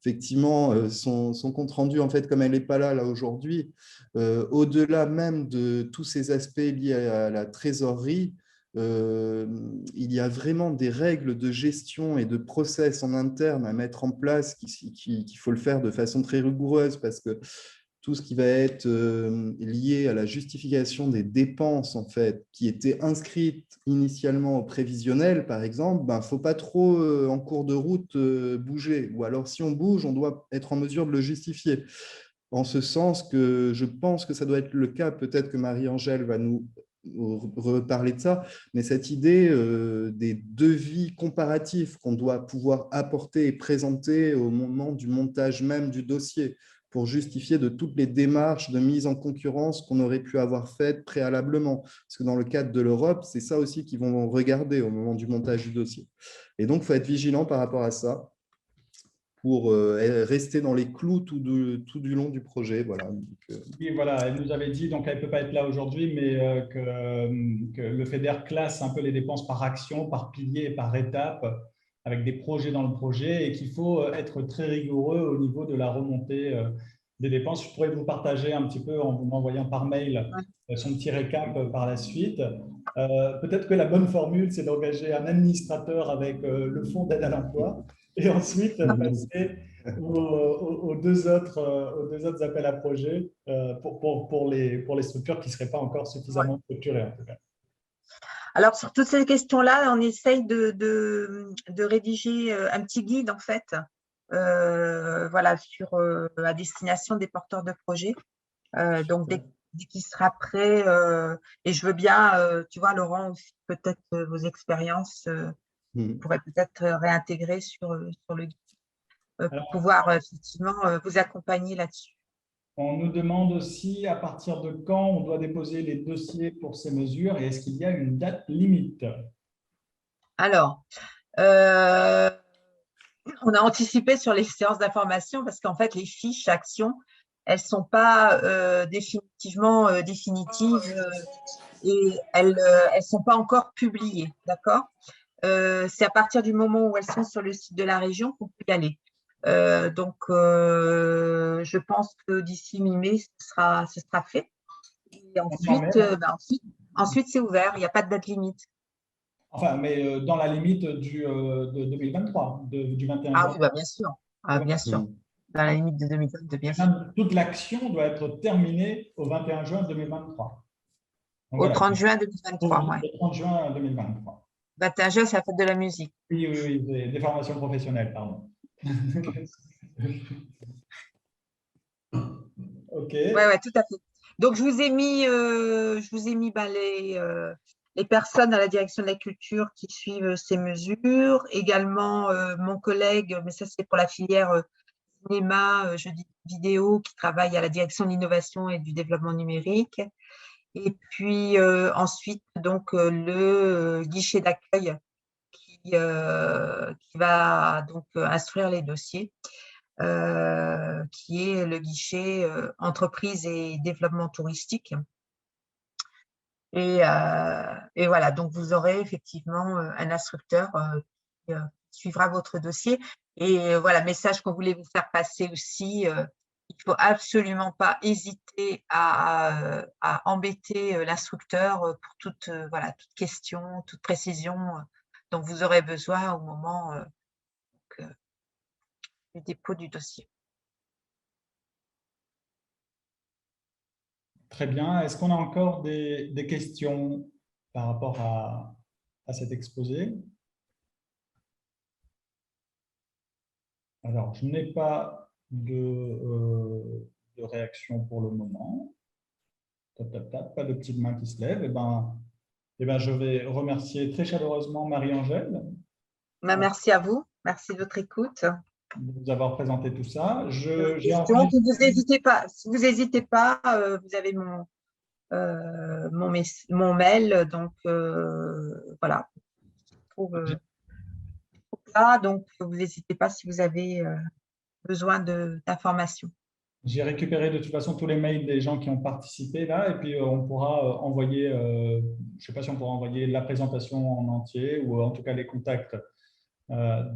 [SPEAKER 5] Effectivement, son compte-rendu, en fait, comme elle n'est pas là aujourd'hui, au-delà même de tous ces aspects liés à la trésorerie, il y a vraiment des règles de gestion et de process en interne à mettre en place qu'il faut le faire de façon très rigoureuse parce que tout ce qui va être lié à la justification des dépenses, en fait, qui étaient inscrites initialement au prévisionnel, par exemple, il ne faut pas trop, en cours de route, bouger. Ou alors, si on bouge, on doit être en mesure de le justifier. En ce sens que je pense que ça doit être le cas, peut-être que Marie-Angèle va nous reparler de ça, mais cette idée des devis comparatifs qu'on doit pouvoir apporter et présenter au moment du montage même du dossier pour justifier de toutes les démarches de mise en concurrence qu'on aurait pu avoir faites préalablement. Parce que dans le cadre de l'Europe, c'est ça aussi qu'ils vont regarder au moment du montage du dossier. Et donc, il faut être vigilant par rapport à ça pour rester dans les clous tout du long du projet. Voilà. Donc,
[SPEAKER 2] oui, voilà, elle nous avait dit, donc elle ne peut pas être là aujourd'hui, mais que le FEDER classe un peu les dépenses par action, par pilier et par étape, avec des projets dans le projet, et qu'il faut être très rigoureux au niveau de la remontée des dépenses. Je pourrais vous partager un petit peu en vous envoyant par mail son petit récap par la suite. Peut-être que la bonne formule, c'est d'engager un administrateur avec le fonds d'aide à l'emploi, et ensuite passer aux deux autres appels à projets pour les structures qui ne seraient pas encore suffisamment structurées, en tout cas.
[SPEAKER 1] Alors, sur toutes ces questions-là, on essaye de rédiger un petit guide, en fait, voilà, à destination des porteurs de projets. Donc, dès qu'il sera prêt, et je veux bien, tu vois, Laurent, aussi, peut-être vos expériences, vous pourrez peut-être réintégrer sur le guide pour pouvoir effectivement vous accompagner là-dessus.
[SPEAKER 2] On nous demande aussi à partir de quand on doit déposer les dossiers pour ces mesures et est-ce qu'il y a une date limite?
[SPEAKER 1] Alors, on a anticipé sur les séances d'information parce qu'en fait, les fiches actions, elles ne sont pas définitivement définitives et elles ne sont pas encore publiées, d'accord? C'est à partir du moment où elles sont sur le site de la région qu'on peut y aller. Donc, je pense que d'ici mi-mai, ce sera fait. Et ensuite c'est ouvert, il n'y a pas de date limite.
[SPEAKER 2] Enfin, mais dans la limite de 2023, du 21
[SPEAKER 1] Ah
[SPEAKER 2] juin.
[SPEAKER 1] oui, bah, bien sûr. Ah, bien sûr. Dans la limite de 2022, bien sûr.
[SPEAKER 2] Toute l'action doit être terminée au 21 juin 2023. Donc,
[SPEAKER 1] au 30 juin 2023, oui.
[SPEAKER 2] Au 30 juin 2023.
[SPEAKER 1] 21 juin, c'est la fête de la musique.
[SPEAKER 2] Oui, des formations professionnelles, pardon. OK.
[SPEAKER 1] Oui, tout à fait. Donc, je vous ai mis les personnes à la direction de la culture qui suivent ces mesures. Également, mon collègue, mais ça, c'est pour la filière cinéma, jeudi vidéo, qui travaille à la direction de l'innovation et du développement numérique. Et puis, ensuite, donc, le guichet d'accueil qui va donc instruire les dossiers. Qui est le guichet entreprise et développement touristique. Et voilà, donc vous aurez effectivement un instructeur qui suivra votre dossier. Et voilà, message qu'on voulait vous faire passer aussi, il ne faut absolument pas hésiter à embêter l'instructeur pour toute question, toute précision dont vous aurez besoin au moment du dépôt du dossier.
[SPEAKER 2] Très bien. Est-ce qu'on a encore des questions par rapport à cet exposé? Alors, je n'ai pas de réaction pour le moment. Tap, tap, tap, pas de petites mains qui se lèvent. Eh ben, je vais remercier très chaleureusement Marie-Angèle
[SPEAKER 1] Merci à vous. Merci de votre écoute.
[SPEAKER 2] de vous avoir présenté tout ça. J'ai
[SPEAKER 1] Questions,
[SPEAKER 2] enregistré-
[SPEAKER 1] vous n'hésitez pas. Si vous n'hésitez pas, vous avez mon mail. Donc, voilà. Pour ça, donc, vous n'hésitez pas si vous avez besoin d'informations.
[SPEAKER 2] J'ai récupéré de toute façon tous les mails des gens qui ont participé là, et puis on pourra envoyer, je ne sais pas si on pourra envoyer la présentation en entier, ou en tout cas les contacts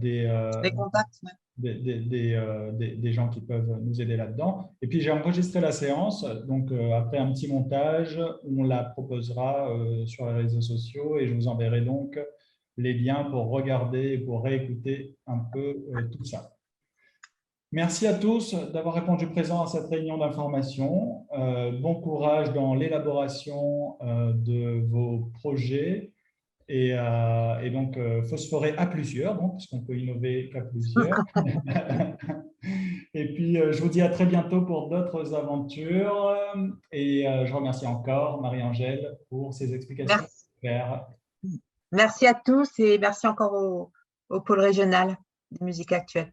[SPEAKER 2] des
[SPEAKER 1] contacts. Ouais.
[SPEAKER 2] des gens qui peuvent nous aider là-dedans. Et puis j'ai enregistré la séance, donc après un petit montage, on la proposera sur les réseaux sociaux, et je vous enverrai donc les liens pour regarder et pour réécouter un peu tout ça. Merci à tous d'avoir répondu présent à cette réunion d'information. Bon courage dans l'élaboration de vos projets. Et donc, phosphorer à plusieurs, parce qu'on peut innover qu'à plusieurs. Et puis, je vous dis à très bientôt pour d'autres aventures. Et je remercie encore Marie-Angèle pour ses explications claires.
[SPEAKER 1] Merci à tous et merci encore au pôle régional de musique actuelle.